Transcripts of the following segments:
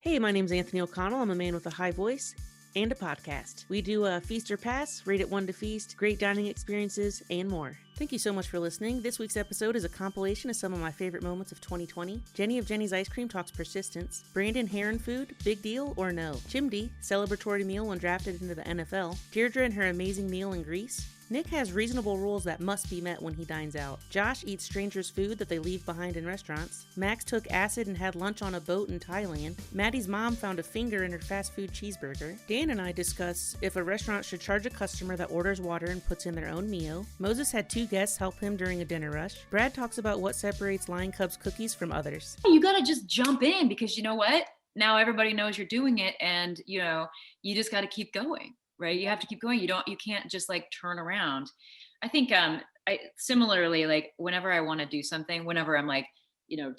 Hey, my name's Anthony O'Connell. I'm a man with a high voice and a podcast. We do a Feast or Pass, Rate It 1 to Feast, great dining experiences, and more. Thank you so much for listening. This week's episode is a compilation of some of my favorite moments of 2020. Jeni of Jeni's Ice Cream talks persistence. Brandon Heron Food, big deal or no? Chimdi, celebratory meal when drafted into the NFL. Deirdre and her amazing meal in Greece. Nick has reasonable rules that must be met when he dines out. Josh eats strangers' food that they leave behind in restaurants. Max took acid and had lunch on a boat in Thailand. Maddie's mom found a finger in her fast food cheeseburger. Dan and I discuss if a restaurant should charge a customer that orders water and puts in their own Mio. Moses had two guests help him during a dinner rush. Brad talks about what separates Lion Cubs cookies from others. You gotta just jump in because you know what? Now everybody knows you're doing it, and you just got to keep going. Right? You have to keep going. You can't just like turn around. I think I similarly, like whenever I want to do something, whenever I'm like,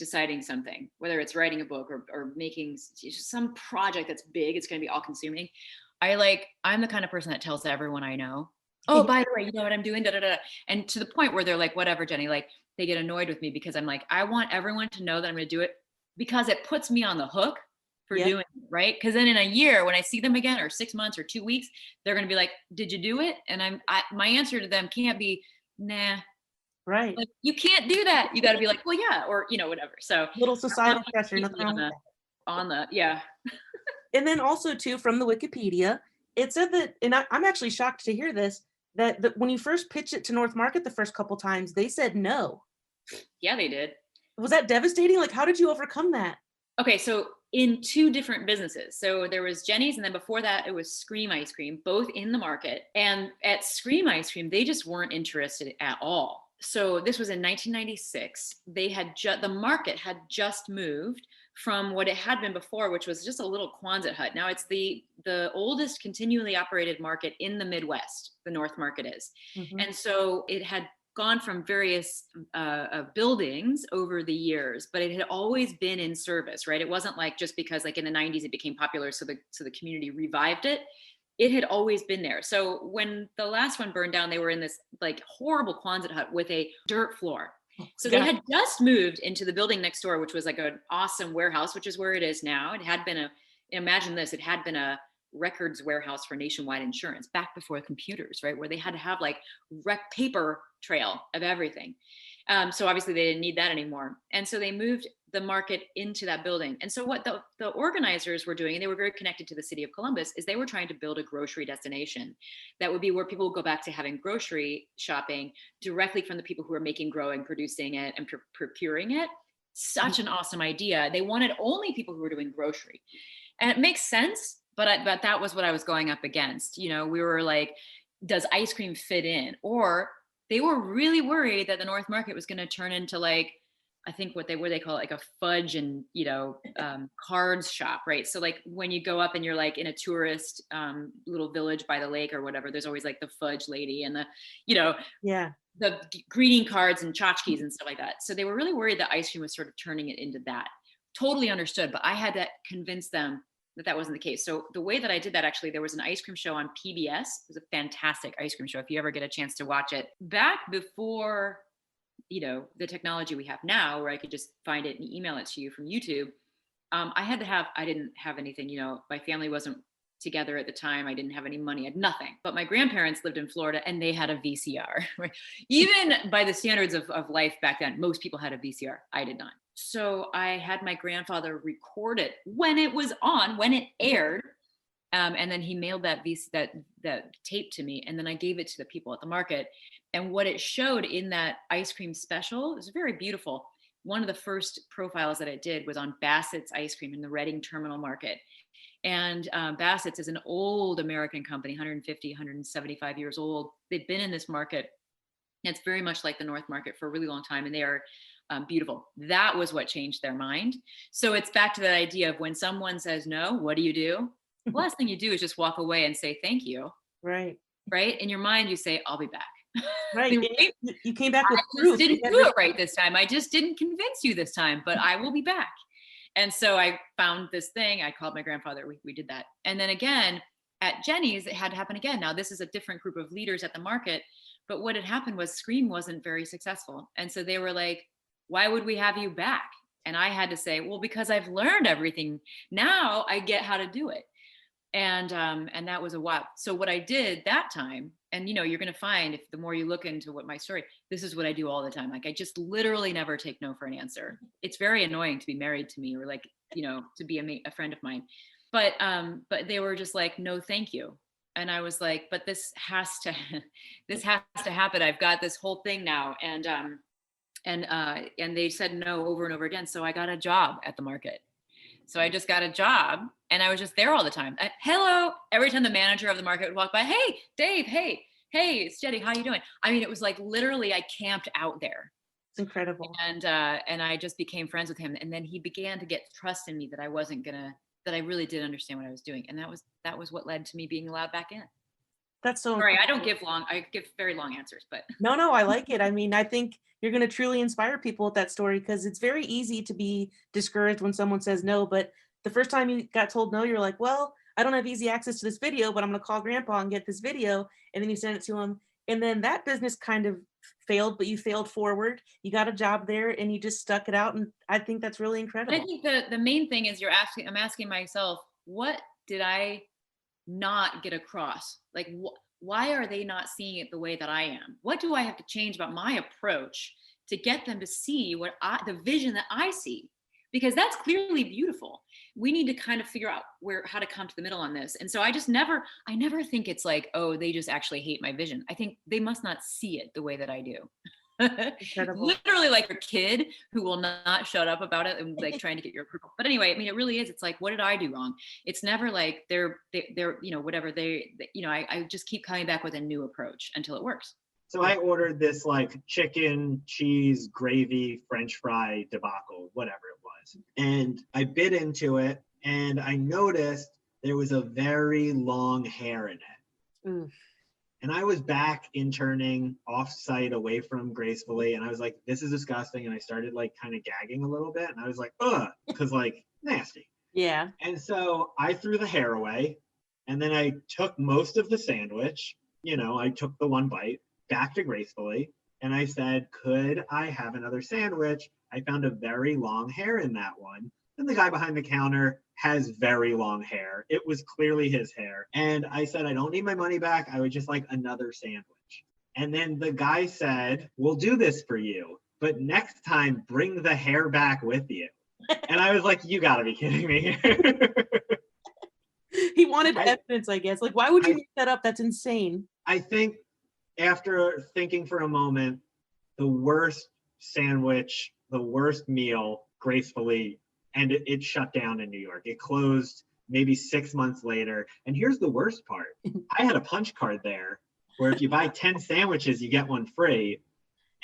deciding something, whether it's writing a book or making some project that's big, it's going to be all consuming. I'm the kind of person that tells everyone I know, oh, by the way, you know what I'm doing, da, da, da. And to the point where they're like, whatever, Jeni, like they get annoyed with me because I'm like, I want everyone to know that I'm going to do it because it puts me on the hook for doing it, right? Because then in a year, when I see them again, or 6 months or 2 weeks, they're going to be like, did you do it? And my answer to them can't be, nah. Right. Like, you can't do that. You got to be like, well, yeah, or, whatever. So little societal pressure. On the, yeah. And then also too, from the Wikipedia, it said that, and I'm actually shocked to hear this, that when you first pitched it to North Market the first couple times, they said no. Yeah, they did. Was that devastating? Like, how did you overcome that? Okay, so in two different businesses. So there was Jeni's, and then before that, it was Scream Ice Cream, both in the market. And at Scream Ice Cream, they just weren't interested at all. So this was in 1996. They had the market had just moved from what it had been before, which was just a little Quonset hut. Now it's the oldest continually operated market in the Midwest, the North Market is. Mm-hmm. And so it had gone from various buildings over the years, but it had always been in service, right? It wasn't like just because like in the 90s it became popular, so the community revived it. It had always been there. So when the last one burned down, they were in this like horrible Quonset hut with a dirt floor. So they had just moved into the building next door, which was like an awesome warehouse, which is where it is now. It had been imagine this, it had been a records warehouse for Nationwide Insurance back before computers, right? Where they had to have like paper trail of everything. So obviously they didn't need that anymore. And so they moved the market into that building. And so what the organizers were doing, and they were very connected to the city of Columbus, is they were trying to build a grocery destination that would be where people would go back to having grocery shopping directly from the people who are making, growing, producing it, and procuring it. Such an awesome idea. They wanted only people who were doing grocery. And it makes sense, but that was what I was going up against. We were like, does ice cream fit in? Or they were really worried that the North Market was going to turn into like, I think what they call it, like a fudge and, cards shop, right? So like when you go up and you're like in a tourist little village by the lake or whatever, there's always like the fudge lady and the greeting cards and tchotchkes and stuff like that. So they were really worried that ice cream was sort of turning it into that. Totally understood, but I had to convince them that wasn't the case. So the way that I did that, actually, there was an ice cream show on PBS. It was a fantastic ice cream show. If you ever get a chance to watch it, back before, the technology we have now, where I could just find it and email it to you from YouTube. I didn't have anything, my family wasn't together at the time. I didn't have any money, I had nothing, but my grandparents lived in Florida and they had a VCR, right? Even by the standards of life back then, most people had a VCR. I did not. So I had my grandfather record it when it was on, when it aired. And then he mailed that tape to me. And then I gave it to the people at the market. And what it showed in that ice cream special, it was very beautiful. One of the first profiles that it did was on Bassett's Ice Cream in the Reading Terminal Market. And Bassett's is an old American company, 150, 175 years old. They've been in this market. It's very much like the North Market for a really long time. And they are beautiful. That was what changed their mind. So it's back to that idea of when someone says no, what do? The last thing you do is just walk away and say, thank you. Right. Right. In your mind, you say, I'll be back. Right. You came back with proof. I just didn't do it right this time. I just didn't convince you this time, but I will be back. And so I found this thing. I called my grandfather. We did that. And then again, at Jeni's, it had to happen again. Now, this is a different group of leaders at the market. But what had happened was Scream wasn't very successful. And so they were like, why would we have you back? And I had to say, well, because I've learned everything, now I get how to do it. And that was a while. So what I did that time, and you're going to find, if the more you look into what my story, this is what I do all the time. Like, I just literally never take no for an answer. It's very annoying to be married to me, or like, to be a friend of mine. But they were just like, no, thank you. And I was like, but this has to happen. I've got this whole thing now. And they said no over and over again. So I got a job at the market. So I just got a job, and I was just there all the time. Hello. Every time the manager of the market would walk by, hey, Dave, hey, it's Jeni, how you doing? I mean, it was like literally I camped out there. It's incredible. And I just became friends with him. And then he began to get trust in me that that I really did understand what I was doing. And that was what led to me being allowed back in. That's so sorry. incredible. I give very long answers, but no, I like it. I mean, I think you're going to truly inspire people with that story, because it's very easy to be discouraged when someone says no. But the first time you got told no, you're like, well, I don't have easy access to this video, but I'm going to call grandpa and get this video. And then you send it to him. And then that business kind of failed, but you failed forward. You got a job there and you just stuck it out. And I think that's really incredible. But I think the main thing is I'm asking myself, what did I not get across? Like, why are they not seeing it the way that I am? What do I have to change about my approach to get them to see the vision that I see? Because that's clearly beautiful. We need to kind of figure out how to come to the middle on this. And so I never think it's like, oh, they just actually hate my vision. I think they must not see it the way that I do. Incredible. Literally like a kid who will not shut up about it and like trying to get your approval. But anyway, I mean, it really is. It's like, what did I do wrong? It's never like they're whatever I just keep coming back with a new approach until it works. So I ordered this like chicken, cheese, gravy, French fry debacle, whatever it was. And I bit into it, and I noticed there was a very long hair in it. Oof. And I was back interning off-site away from Gracefully, and I was like, this is disgusting. And I started like kind of gagging a little bit, and I was like, ugh, because like nasty. Yeah. And so I threw the hair away, and then I took most of the sandwich. I took the one bite back to Gracefully, and I said, could I have another sandwich? I found a very long hair in that one. And the guy behind the counter has very long hair. It was clearly his hair. And I said, I don't need my money back. I would just like another sandwich. And then the guy said, we'll do this for you, but next time bring the hair back with you. And I was like, you gotta be kidding me. He wanted evidence, I guess. Like, why would you make that up? That's insane. I think after thinking for a moment, the worst sandwich, the worst meal, Gracefully, and it shut down in New York. It closed maybe 6 months later. And here's the worst part. I had a punch card there where if you buy 10 sandwiches, you get one free.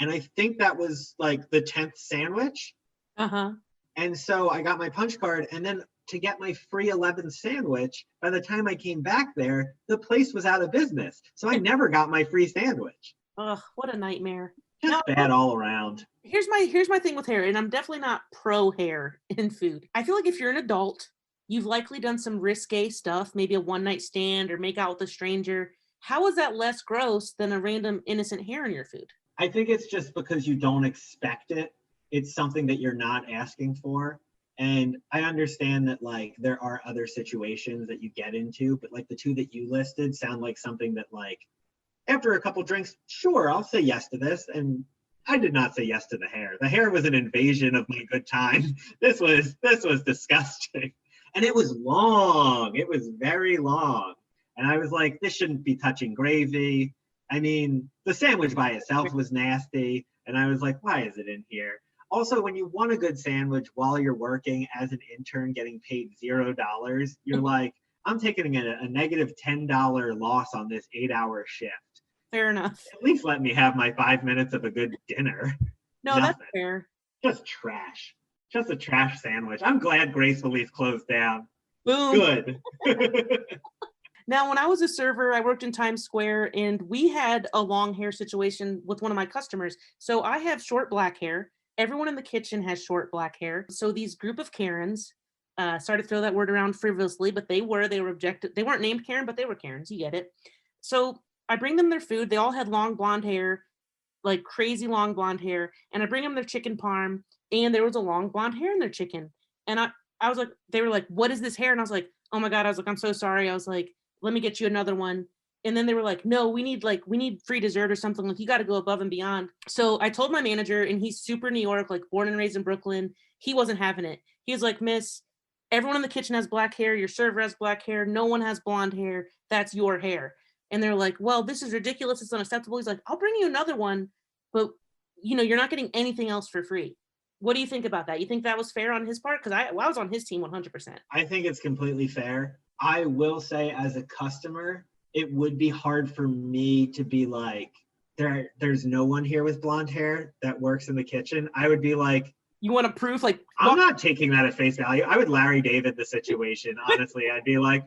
And I think that was like the 10th sandwich. Uh-huh. And so I got my punch card, and then to get my free 11th sandwich, by the time I came back there, the place was out of business. So I never got my free sandwich. Ugh, what a nightmare. Just bad all around. Here's my thing with hair, and I'm definitely not pro hair in food. I feel like if you're an adult, you've likely done some risque stuff, maybe a one-night stand or make out with a stranger. How is that less gross than a random innocent hair in your food? I think it's just because you don't expect it. It's something that you're not asking for. And I understand that like there are other situations that you get into, but like the two that you listed sound like something that like, after a couple drinks, sure, I'll say yes to this. And I did not say yes to the hair. The hair was an invasion of my good time. This was disgusting. And it was long. It was very long. And I was like, this shouldn't be touching gravy. I mean, the sandwich by itself was nasty. And I was like, why is it in here? Also, when you want a good sandwich while you're working as an intern getting paid $0, you're like, I'm taking a negative $10 loss on this 8-hour shift. Fair enough. At least let me have my 5 minutes of a good dinner. No, Nothing. that's fair. Just trash. Just a trash sandwich. I'm glad Gracefully's closed down. Boom. Good. Now, when I was a server, I worked in Times Square, and we had a long hair situation with one of my customers. So I have short black hair. Everyone in the kitchen has short black hair. So these group of Karens started to throw that word around frivolously, but they were objected. They weren't named Karen, but they were Karens. You get it. So I bring them their food. They all had long blonde hair, like crazy long blonde hair. And I bring them their chicken parm. and there was a long blonde hair in their chicken. And I was like, they were like, what is this hair? And I was like, oh my God. I was like, I'm so sorry. I was like, let me get you another one. And then they were like, no, we need free dessert or something. Like, you got to go above and beyond. So I told my manager, and he's super New York, like born and raised in Brooklyn. He wasn't having it. He was like, miss, everyone in the kitchen has black hair. Your server has black hair. No one has blonde hair. That's your hair. And they're like, well, this is ridiculous. It's unacceptable. He's like, I'll bring you another one, but you're not getting anything else for free. What do you think about that? You think that was fair on his part? Because I was on his team 100%. I think it's completely fair. I will say, as a customer, it would be hard for me to be like, there's no one here with blonde hair that works in the kitchen. I would be like, you want to prove, like, I'm not taking that at face value. I would Larry David the situation. Honestly, I'd be like,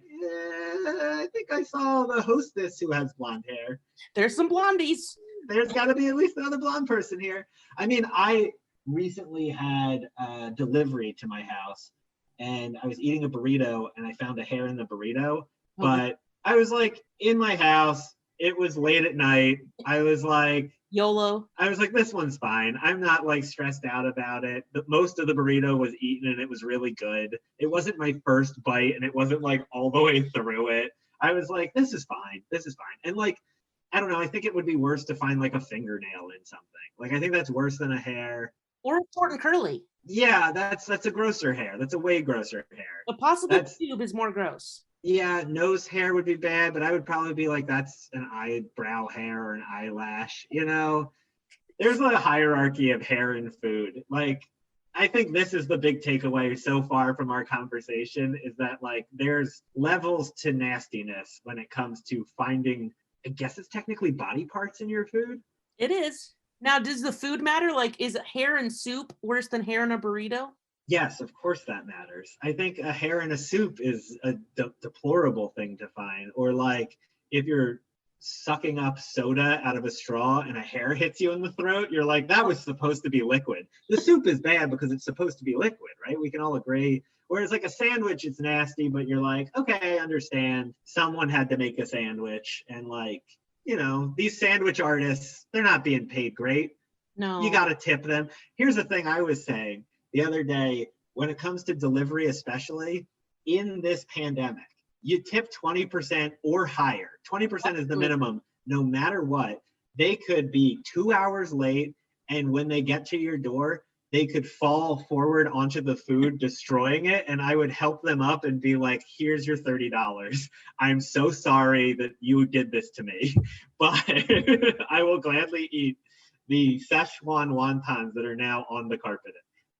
I think I saw the hostess who has blonde hair. There's some blondies. There's got to be at least another blonde person here. I mean, I recently had a delivery to my house, and I was eating a burrito, and I found a hair in the burrito. But I was like, in my house, it was late at night. I was like, YOLO. I was like, this one's fine. I'm not like stressed out about it. But most of the burrito was eaten, and it was really good. It wasn't my first bite, and it wasn't like all the way through it. I was like, this is fine. This is fine. And like, I don't know. I think it would be worse to find like a fingernail in something. Like, I think that's worse than a hair. Or short and curly. Yeah, that's a grosser hair. That's a way grosser hair. A possible tube is more gross. Yeah, nose hair would be bad, but I would probably be like, that's an eyebrow hair or an eyelash. There's a hierarchy of hair and food. Like, I think this is the big takeaway so far from our conversation, is that like there's levels to nastiness when it comes to finding, I guess it's technically body parts in your food. It is. Now, does the food matter? Like, is hair in soup worse than hair in a burrito? Yes, of course that matters. I think a hair in a soup is a deplorable thing to find. Or like if you're sucking up soda out of a straw and a hair hits you in the throat, you're like, that was supposed to be liquid. The soup is bad because it's supposed to be liquid, right? We can all agree. Whereas like a sandwich, it's nasty, but you're like, okay, I understand. Someone had to make a sandwich, and like, these sandwich artists, they're not being paid great. No. You got to tip them. Here's the thing I was saying the other day, when it comes to delivery, especially in this pandemic, you tip 20% or higher. 20% is the minimum, no matter what. They could be 2 hours late, and when they get to your door, they could fall forward onto the food, destroying it, and I would help them up and be like, here's your $30. I'm so sorry that you did this to me, but I will gladly eat the Szechuan wontons that are now on the carpet.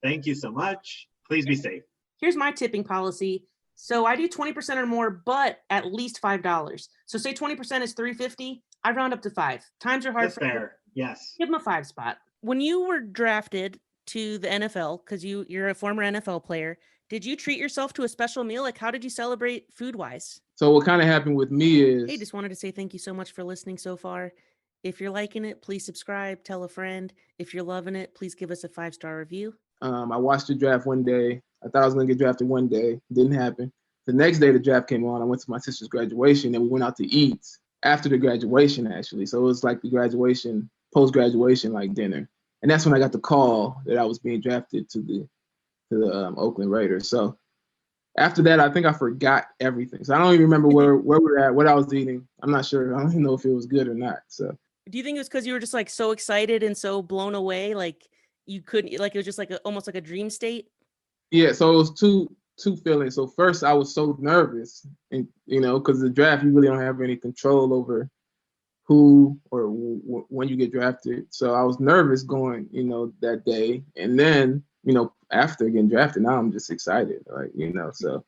Thank you so much. Please be safe. Here's my tipping policy. So I do 20% or more, but at least $5. So say 20% is $3.50. I round up to $5. Times are hard. That's fair. Yes. Give them a $5 spot. When you were drafted to the NFL, because you're a former NFL player, did you treat yourself to a special meal? Like, how did you celebrate food-wise? So what kind of happened with me is... Hey, just wanted to say thank you so much for listening so far. If you're liking it, please subscribe, tell a friend. If you're loving it, please give us a 5-star review. I watched the draft one day. I thought I was going to get drafted one day. Didn't happen. The next day the draft came on, I went to my sister's graduation, and we went out to eat after the graduation, actually. So it was like the graduation, post-graduation, like dinner. And that's when I got the call that I was being drafted to the Oakland Raiders. So after that, I think I forgot everything. So I don't even remember where we were at, what I was eating. I'm not sure. I don't even know if it was good or not. So do you think it was because you were just like so excited and so blown away, like you couldn't, like it was just like almost like a dream state? Yeah. So it was two feelings. So first, I was so nervous, and because the draft, you really don't have any control over who or when you get drafted. So I was nervous going, that day, and then after getting drafted, now I'm just excited, So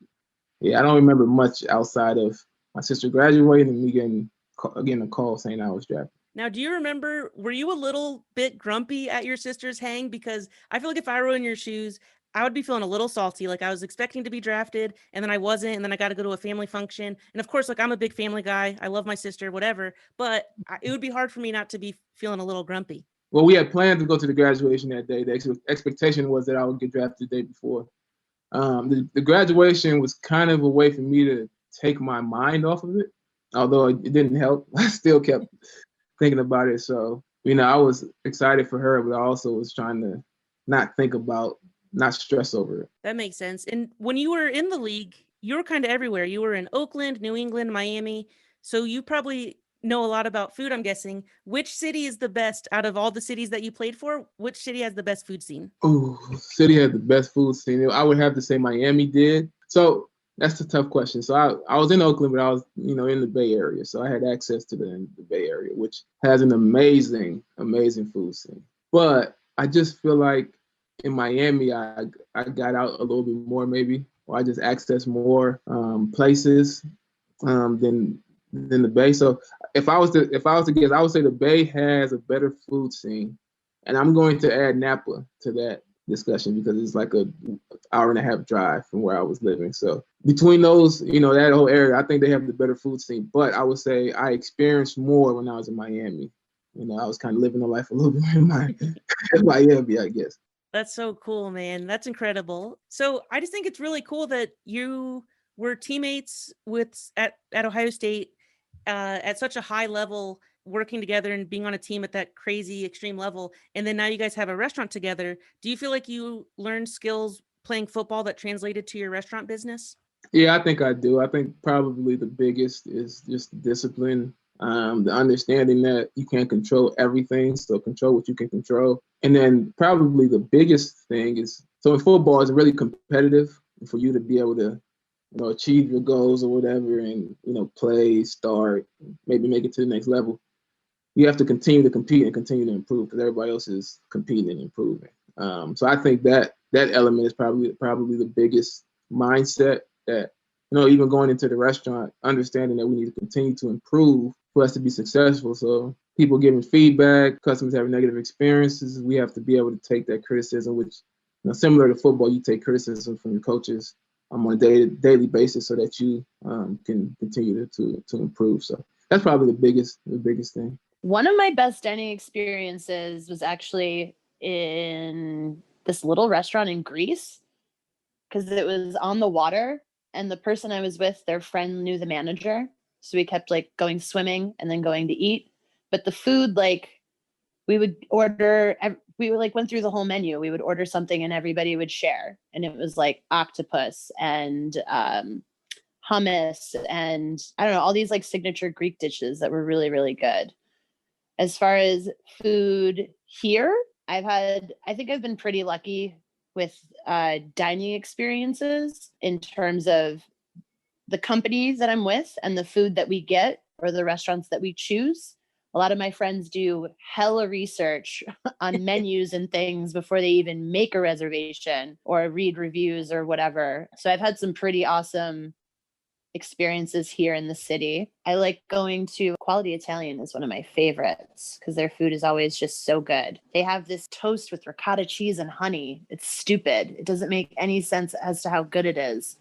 yeah, I don't remember much outside of my sister graduating and me getting a call saying I was drafted. Now, do you remember, were you a little bit grumpy at your sister's hang? Because I feel like if I were in your shoes, I would be feeling a little salty. Like I was expecting to be drafted and then I wasn't. And then I got to go to a family function. And of course, like I'm a big family guy. I love my sister, whatever. But it would be hard for me not to be feeling a little grumpy. Well, we had planned to go to the graduation that day. The expectation was that I would get drafted the day before. The graduation was kind of a way for me to take my mind off of it. Although it didn't help. I still kept thinking about it. So, I was excited for her, but I also was trying to not think about, not stress over it. That makes sense. And when you were in the league, you were kind of everywhere. You were in Oakland, New England, Miami. So you probably know a lot about food, I'm guessing. Which city is the best out of all the cities that you played for? Which city has the best food scene? Oh, city had the best food scene. I would have to say Miami did. So that's a tough question. So I was in Oakland, but I was, in the Bay Area. So I had access to the Bay Area, which has an amazing, amazing food scene. But I just feel like in Miami, I got out a little bit more maybe, or I just accessed more places than the Bay. So if I was to guess, I would say the Bay has a better food scene, and I'm going to add Napa to that discussion because it's like a hour and a half drive from where I was living. So between those, that whole area, I think they have the better food scene. But I would say I experienced more when I was in Miami. I was kind of living the life a little bit in Miami, I guess. That's so cool, man. That's incredible. So I just think it's really cool that you were teammates at Ohio State at such a high level, working together and being on a team at that crazy extreme level. And then now you guys have a restaurant together. Do you feel like you learned skills playing football that translated to your restaurant business? Yeah, I think I do. I think probably the biggest is just discipline. The understanding that you can't control everything, so control what you can control. And then probably the biggest thing is, so in football, it's really competitive. For you to be able to, achieve your goals or whatever, and, play, start, maybe make it to the next level, you have to continue to compete and continue to improve because everybody else is competing and improving. So I think that element is probably the biggest mindset that, even going into the restaurant, understanding that we need to continue to improve for us to be successful. So people giving feedback, customers having negative experiences, we have to be able to take that criticism, which, similar to football, you take criticism from your coaches on a daily basis so that you can continue to improve. So that's probably the biggest thing. One of my best dining experiences was actually in this little restaurant in Greece because it was on the water. And the person I was with, their friend knew the manager. So we kept going swimming and then going to eat. But the food, we would order, we went through the whole menu. We would order something and everybody would share. And it was octopus and hummus and I don't know, all these signature Greek dishes that were really, really good. As far as food here, I think I've been pretty lucky with dining experiences in terms of the companies that I'm with and the food that we get or the restaurants that we choose. A lot of my friends do hella research on menus and things before they even make a reservation or read reviews or whatever. So I've had some pretty awesome experiences here in the city. I like going to Quality Italian is one of my favorites because their food is always just so good. They have this toast with ricotta cheese and honey. It's stupid. It doesn't make any sense as to how good it is,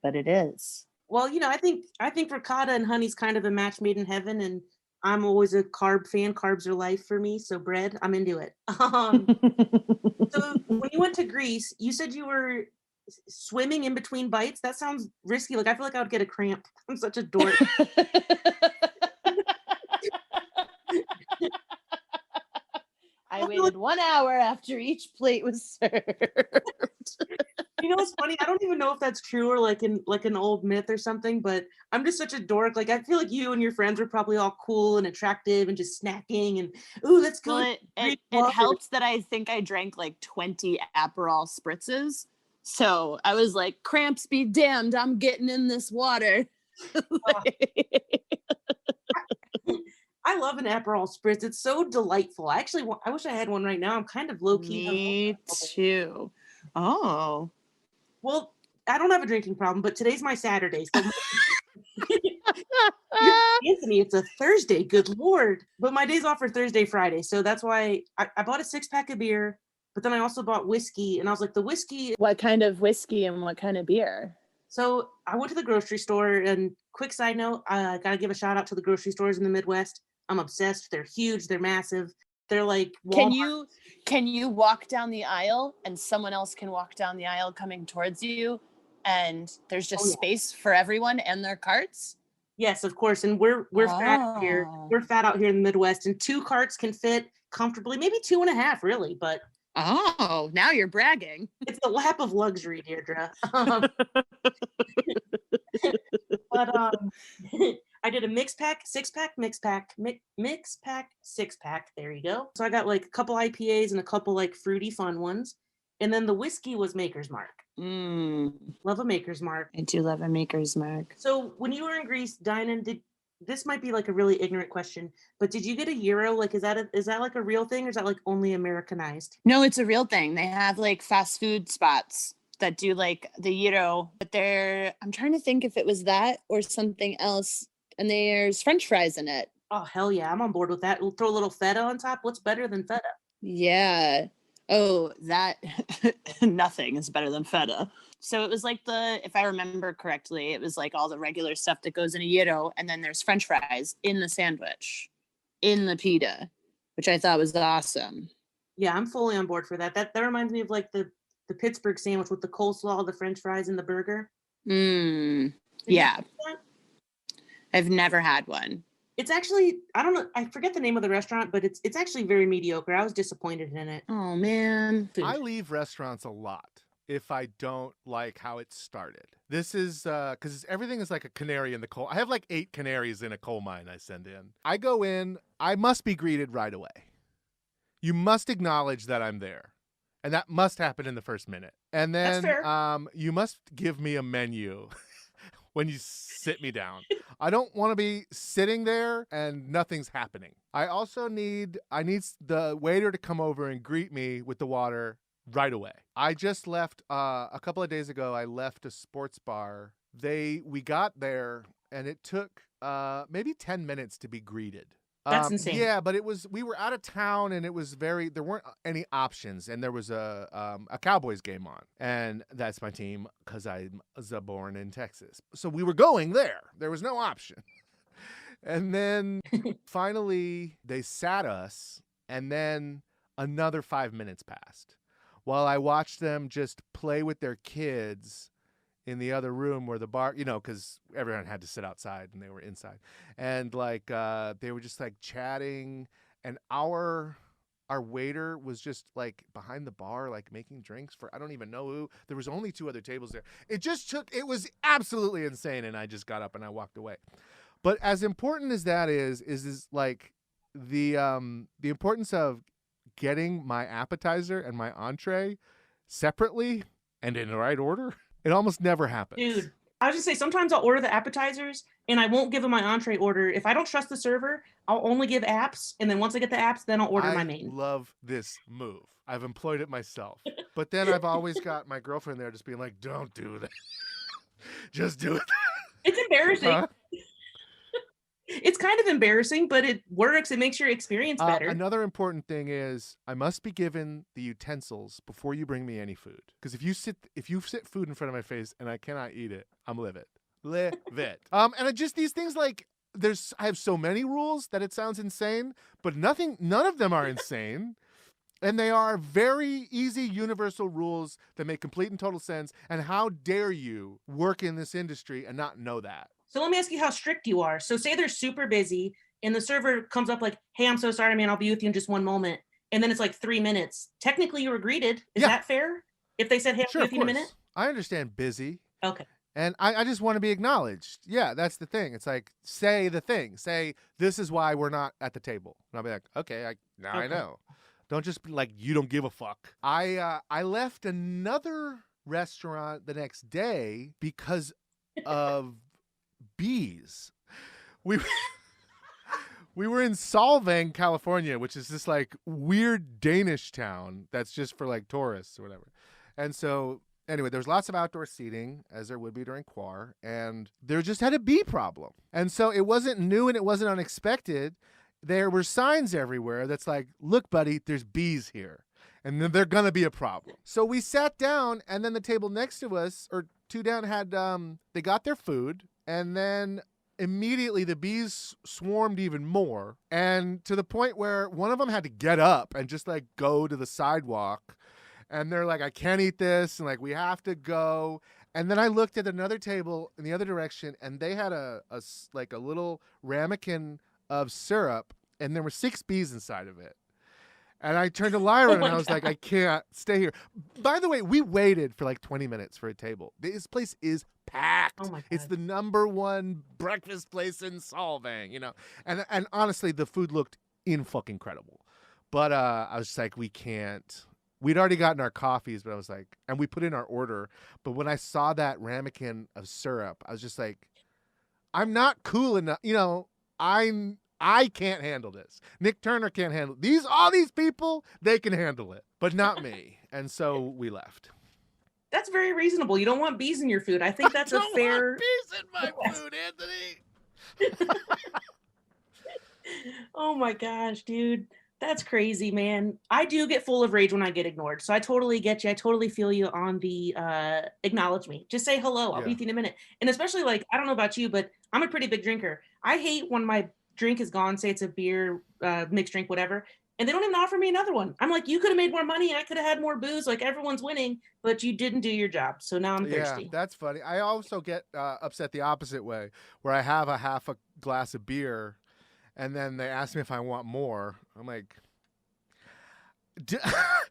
but it is. Well, I think ricotta and honey's kind of a match made in heaven, and I'm always a carb fan. Carbs are life for me, so bread, I'm into it. So when you went to Greece, you said you were swimming in between bites. That sounds risky. I feel like I would get a cramp. I'm such a dork. I waited 1 hour after each plate was served. It's funny. I don't even know if that's true or an old myth or something, but I'm just such a dork. I feel like you and your friends were probably all cool and attractive and just snacking and, ooh, that's good. Well, it helps that I think I drank 20 Aperol spritzes. So I was like, cramps be damned, I'm getting in this water. I love an Aperol spritz. It's so delightful. I wish I had one right now. I'm kind of low key. Me too. Oh. Well, I don't have a drinking problem, but today's my Saturday. So Anthony, it's a Thursday. Good Lord. But my days off are Thursday, Friday. So that's why I bought a 6-pack of beer, but then I also bought whiskey. And I was like, the whiskey. What kind of whiskey and what kind of beer? So I went to the grocery store, and quick side note, I got to give a shout out to the grocery stores in the Midwest. I'm obsessed. They're huge. They're massive. They're like Walmart. Can you walk down the aisle and someone else can walk down the aisle coming towards you and there's just space for everyone and their carts? Yes, of course. And we're fat out here. We're fat out here in the Midwest, and 2 carts can fit comfortably, maybe 2.5 really, but Oh, now you're bragging. It's the lap of luxury, Deirdre. But I did a mix pack, six pack, mix pack, mix pack, six pack. There you go. So I got like a couple IPAs and a couple like fruity fun ones. And then the whiskey was Maker's Mark. Love a Maker's Mark. I do love a Maker's Mark. So when you were in Greece dining, this might be like a really ignorant question, but did you get a gyro? Like, is that like a real thing, or is that like only Americanized? No, it's a real thing. They have like fast food spots that do like the gyro, but I'm trying to think if it was that or something else. And there's French fries in it. Oh, hell yeah. I'm on board with that. We'll throw a little feta on top. What's better than feta? Yeah. Oh, that nothing is better than feta. So it was like if I remember correctly, it was like all the regular stuff that goes in a gyro, and then there's French fries in the sandwich, in the pita, which I thought was awesome. Yeah, I'm fully on board for that. That reminds me of like the Pittsburgh sandwich with the coleslaw, the French fries, and the burger. Yeah. I've never had one. It's actually, I don't know, I forget the name of the restaurant, but it's actually very mediocre. I was disappointed in it. Oh, man. I leave restaurants a lot if I don't like how it started. This is because everything is like a canary in the coal. I have like 8 canaries in a coal mine I send in. I go in, I must be greeted right away. You must acknowledge that I'm there. And that must happen in the first minute. And then you must give me a menu when you sit me down. I don't want to be sitting there and nothing's happening. I also need the waiter to come over and greet me with the water right away. I just left a couple of days ago. I left a sports bar. We got there and it took maybe 10 minutes to be greeted. That's insane. Yeah, but we were out of town and there weren't any options, and there was a Cowboys game on, and that's my team because I was born in Texas. So we were going there. There was no option. And then finally they sat us, and then another 5 minutes passed while I watched them just play with their kids in the other room where the bar, because everyone had to sit outside and they were inside. And like they were just like chatting, and our waiter was just like behind the bar, like making drinks for I don't even know who. There was only 2 other tables there. It was absolutely insane, and I just got up and I walked away. But as important as that is like the importance of getting my appetizer and my entree separately and in the right order. It almost never happens. Dude, I was just say sometimes I'll order the appetizers and I won't give them my entree order. If I don't trust the server, I'll only give apps, and then once I get the apps, then I'll order my main. I love this move. I've employed it myself. But then I've always got my girlfriend there just being like, don't do that. Just do it. It's embarrassing. Huh? It's kind of embarrassing, but it works. It makes your experience better. Another important thing is I must be given the utensils before you bring me any food. Because if you sit food in front of my face and I cannot eat it, I'm livid. And just these things like I have so many rules that it sounds insane, but none of them are insane. And they are very easy, universal rules that make complete and total sense. And how dare you work in this industry and not know that? So let me ask you how strict you are. So say they're super busy and the server comes up like, hey, I'm so sorry, man. I'll be with you in just 1 moment. And then it's like 3 minutes. Technically, you were greeted. Is that fair? If they said, hey, I'll be with you in a minute? I understand busy. Okay. And I just want to be acknowledged. Yeah, that's the thing. It's like, say the thing. Say, this is why we're not at the table. And I'll be like, okay, I know. Don't just be like, you don't give a fuck. I left another restaurant the next day because of bees. We were in Solvang, California, which is this like weird Danish town that's just for like tourists or whatever. And so anyway, there's lots of outdoor seating, as there would be during Quar, and there just had a bee problem. And so it wasn't new and it wasn't unexpected. There were signs everywhere that's like, look, buddy, there's bees here. And then they're going to be a problem. So we sat down, and then the table next to us, or 2 down, had, they got their food. And then immediately the bees swarmed even more. And to the point where one of them had to get up and just like go to the sidewalk. And they're like, I can't eat this. And like, we have to go. And then I looked at another table in the other direction, and they had a little ramekin of syrup, and there were 6 bees inside of it. And I turned to Lyra and my I was like, God. I can't stay here. By the way, we waited for like 20 minutes for a table. This place is packed. Oh my God. It's the #1 breakfast place in Solvang, you know. And honestly, the food looked fucking incredible. But I was just like, we can't. We'd already gotten our coffees, but I was like, and we put in our order. But when I saw that ramekin of syrup, I was just like, I'm not cool enough. You know, I can't handle this. Nick Turner can't handle it. All these people, they can handle it, but not me. And so we left. That's very reasonable. You don't want bees in your food. I think that's I a don't fair. want bees in my food, Anthony. Oh my gosh, dude. That's crazy, man. I do get full of rage when I get ignored. So I totally get you. I totally feel you on the acknowledge me. Just say hello. I'll Yeah. be with you in a minute. And especially like, I don't know about you, but I'm a pretty big drinker. I hate when my drink is gone, say it's a beer, mixed drink, whatever, and they don't even offer me another one. I'm like, you could have made more money. I could have had more booze. Like everyone's winning, but you didn't do your job. So now I'm thirsty. Yeah, that's funny. I also get upset the opposite way, where I have a half a glass of beer, and then they ask me if I want more. I'm like,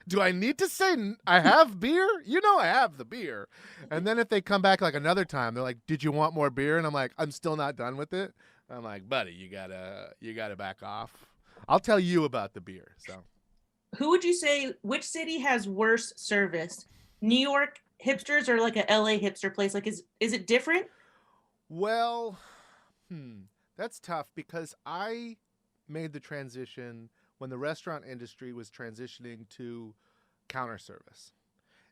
do I need to say I have beer? You know I have the beer. And then if they come back like another time, they're like, did you want more beer? And I'm like, I'm still not done with it. I'm like, buddy, you gotta back off. I'll tell you about the beer. So, Who would you say, which city has worse service? New York hipsters or like a LA hipster place? Like, is it different? well, that's tough because I made the transition when the restaurant industry was transitioning to counter service.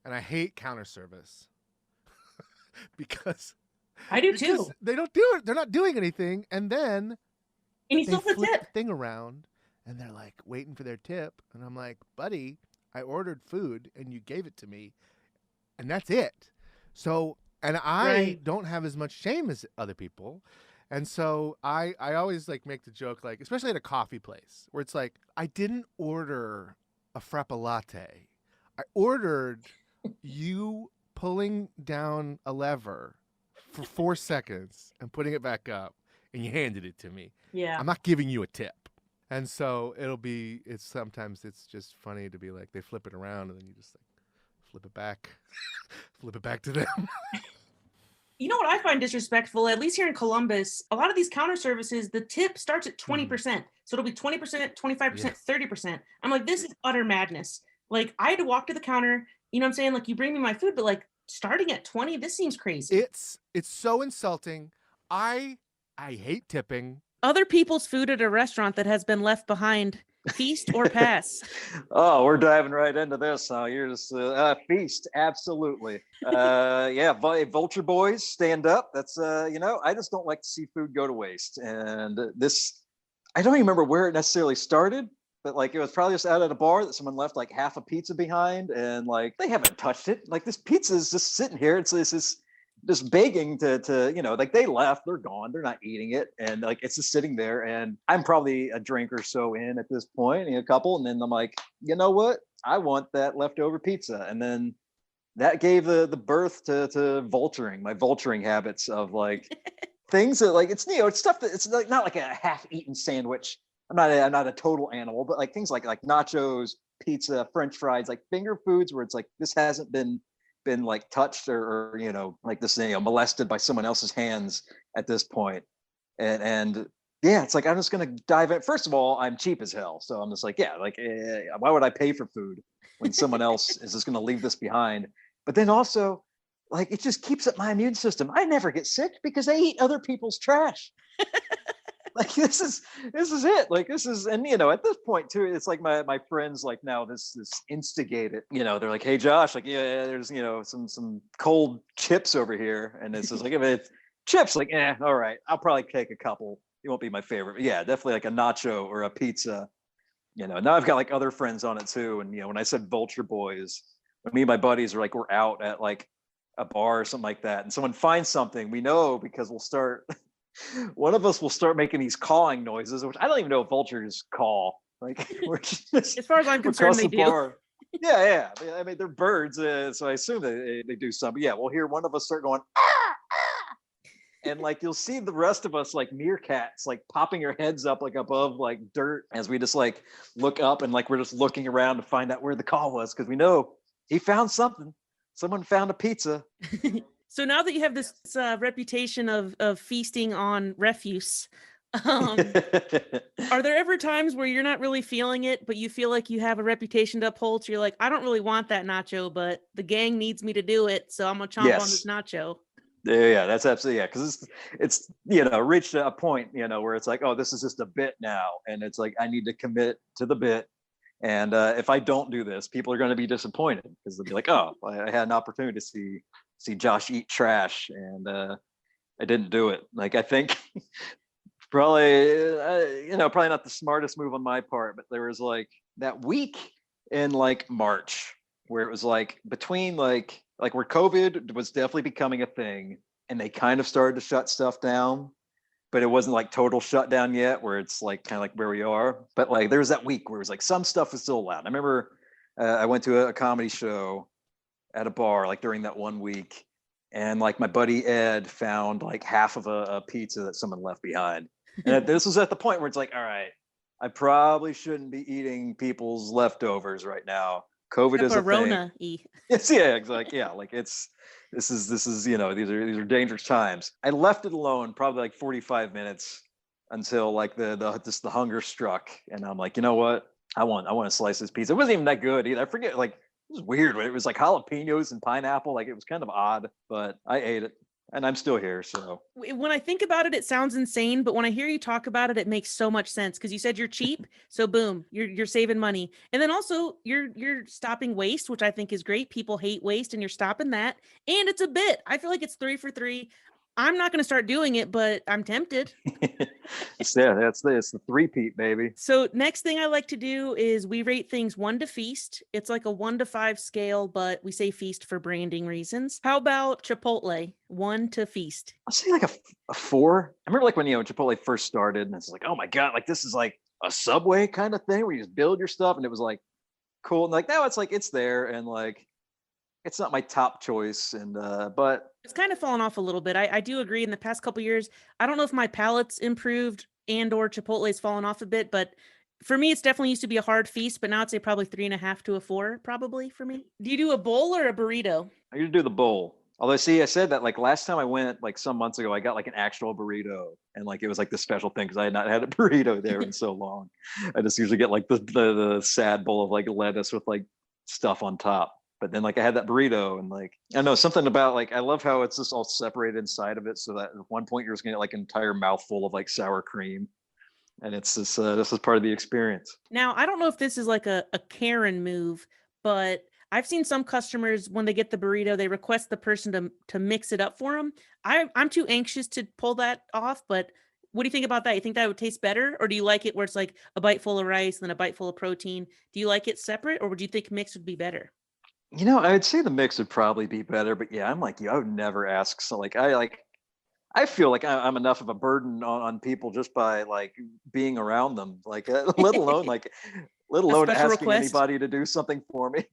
And I hate counter service because I do too. they don't do it. They're not doing anything. And then And you they still put flip tip. the thing around and they're like waiting for their tip. And I'm like, buddy, I ordered food and you gave it to me. And that's it. So, and I Right. don't have as much shame as other people. And so I always like make the joke, like, especially at a coffee place where it's like, I didn't order a frappa latte. I ordered you pulling down a lever for 4 seconds and putting it back up and you handed it to me. Yeah. I'm not giving you a tip. And so sometimes it's just funny to be like, they flip it around and then you just like flip it back, flip it back to them. You know what I find disrespectful, at least here in Columbus, a lot of these counter services, the tip starts at 20%. So it'll be 20%, 25%, 30%. I'm like, this is utter madness. Like, I had to walk to the counter, you know what I'm saying? Like, you bring me my food, but like starting at 20, this seems crazy. It's so insulting. I hate tipping. Other people's food at a restaurant that has been left behind, feast or pass? Oh, we're diving right into this. You're just feast, absolutely. Yeah, Vulture Boys, stand up. That's I just don't like to see food go to waste. And this, I don't even remember where it necessarily started, but like it was probably just out at a bar that someone left like half a pizza behind, and like they haven't touched it. Like this pizza is just sitting here. It's just begging to like they left, they're gone, they're not eating it, and like it's just sitting there. And I'm probably a drink or so in at this point, a couple, and then I'm like, you know what, I want that leftover pizza. And then that gave the birth to vulturing, my vulturing habits of like things that like it's it's stuff that it's like not like a half-eaten sandwich. I'm not a total animal, but like things like nachos, pizza, French fries, like finger foods where it's like this hasn't been like touched or like this molested by someone else's hands at this point. And yeah, it's like I'm just gonna dive in. First of all, I'm cheap as hell, so I'm just like, yeah, like why would I pay for food when someone else is just gonna leave this behind? But then also, like, it just keeps up my immune system. I never get sick because I eat other people's trash. Like this is it. Like this is, and at this point too, it's like my friends like now this instigate it. They're like, hey Josh, like yeah, there's some cold chips over here, and it's just like if it's chips, like all right, I'll probably take a couple. It won't be my favorite, but yeah, definitely like a nacho or a pizza. Now I've got like other friends on it too, and when I said Vulture Boys, when me and my buddies are like we're out at like a bar or something like that, and someone finds something, we know because we'll start. One of us will start making these cawing noises, which I don't even know if vultures caw. Like, we're just, As far as I'm concerned, they do. Bar. Yeah. I mean, they're birds, so I assume they do some. But yeah, we'll hear one of us start going, ah, ah. And like you'll see the rest of us like meerkats like popping our heads up like above like dirt as we just like look up and like we're just looking around to find out where the call was, because we know he found something. Someone found a pizza. So now that you have this reputation of feasting on refuse, are there ever times where you're not really feeling it, but you feel like you have a reputation to uphold? So you're like, I don't really want that nacho, but the gang needs me to do it, so I'm gonna chomp on this nacho. Yeah, that's absolutely, because it's reached a point where it's like, oh, this is just a bit now, and it's like I need to commit to the bit, and if I don't do this, people are going to be disappointed because they'll be like, oh, I had an opportunity to see Josh eat trash, and I didn't do it. Like I think probably probably not the smartest move on my part, but there was like that week in like March where it was like between like where COVID was definitely becoming a thing and they kind of started to shut stuff down, but it wasn't like total shutdown yet where it's like kind of like where we are. But like there was that week where it was like some stuff was still allowed. I remember I went to a comedy show at a bar like during that 1 week, and like my buddy Ed found like half of a pizza that someone left behind. And this was at the point where it's like, all right, I probably shouldn't be eating people's leftovers right now. COVID is a thing. It's exactly. Yeah, like this is these are dangerous times. I left it alone probably like 45 minutes until like the hunger struck, and I'm like, you know what? I want to slice this pizza. It wasn't even that good either. I forget, like it was weird. It was like jalapenos and pineapple. Like it was kind of odd, but I ate it. And I'm still here, so. When I think about it, it sounds insane, but when I hear you talk about it, it makes so much sense because you said you're cheap, so boom, you're saving money, and then also you're stopping waste, which I think is great. People hate waste, and you're stopping that, and it's a bit. I feel like it's 3 for 3. I'm not going to start doing it, but I'm tempted. It's the three-peat, baby. So next thing I like to do is we rate things 1 to feast. It's like a 1 to 5 scale, but we say feast for branding reasons. How about Chipotle? 1 to feast. I'll say like a 4. I remember like when Chipotle first started, and it's like, oh my god, like this is like a Subway kind of thing where you just build your stuff, and it was like cool. And like now it's like it's there, and like it's not my top choice, and but it's kind of fallen off a little bit. I do agree. In the past couple years, I don't know if my palate's improved and or Chipotle's fallen off a bit, but for me, it's definitely used to be a hard feast, but now I'd say probably 3.5 to a 4, probably for me. Do you do a bowl or a burrito? I usually do the bowl. Although, see, I said that like last time I went, like some months ago, I got like an actual burrito, and like it was like the special thing because I had not had a burrito there in so long. I just usually get like the sad bowl of like lettuce with like stuff on top. But then like I had that burrito, and like I know something about like I love how it's just all separated inside of it, so that at one point you're just gonna get like an entire mouthful of like sour cream, and it's this this is part of the experience. Now I don't know if this is like a Karen move, but I've seen some customers when they get the burrito, they request the person to mix it up for them. I'm too anxious to pull that off, but what do you think about that? You think that would taste better, or do you like it where it's like a bite full of rice and then a bite full of protein? Do you like it separate, or would you think mixed would be better? I would say the mix would probably be better, but yeah, I'm like you. I would never ask. So like I feel like I'm enough of a burden on people just by like being around them, like let alone asking anybody to do something for me.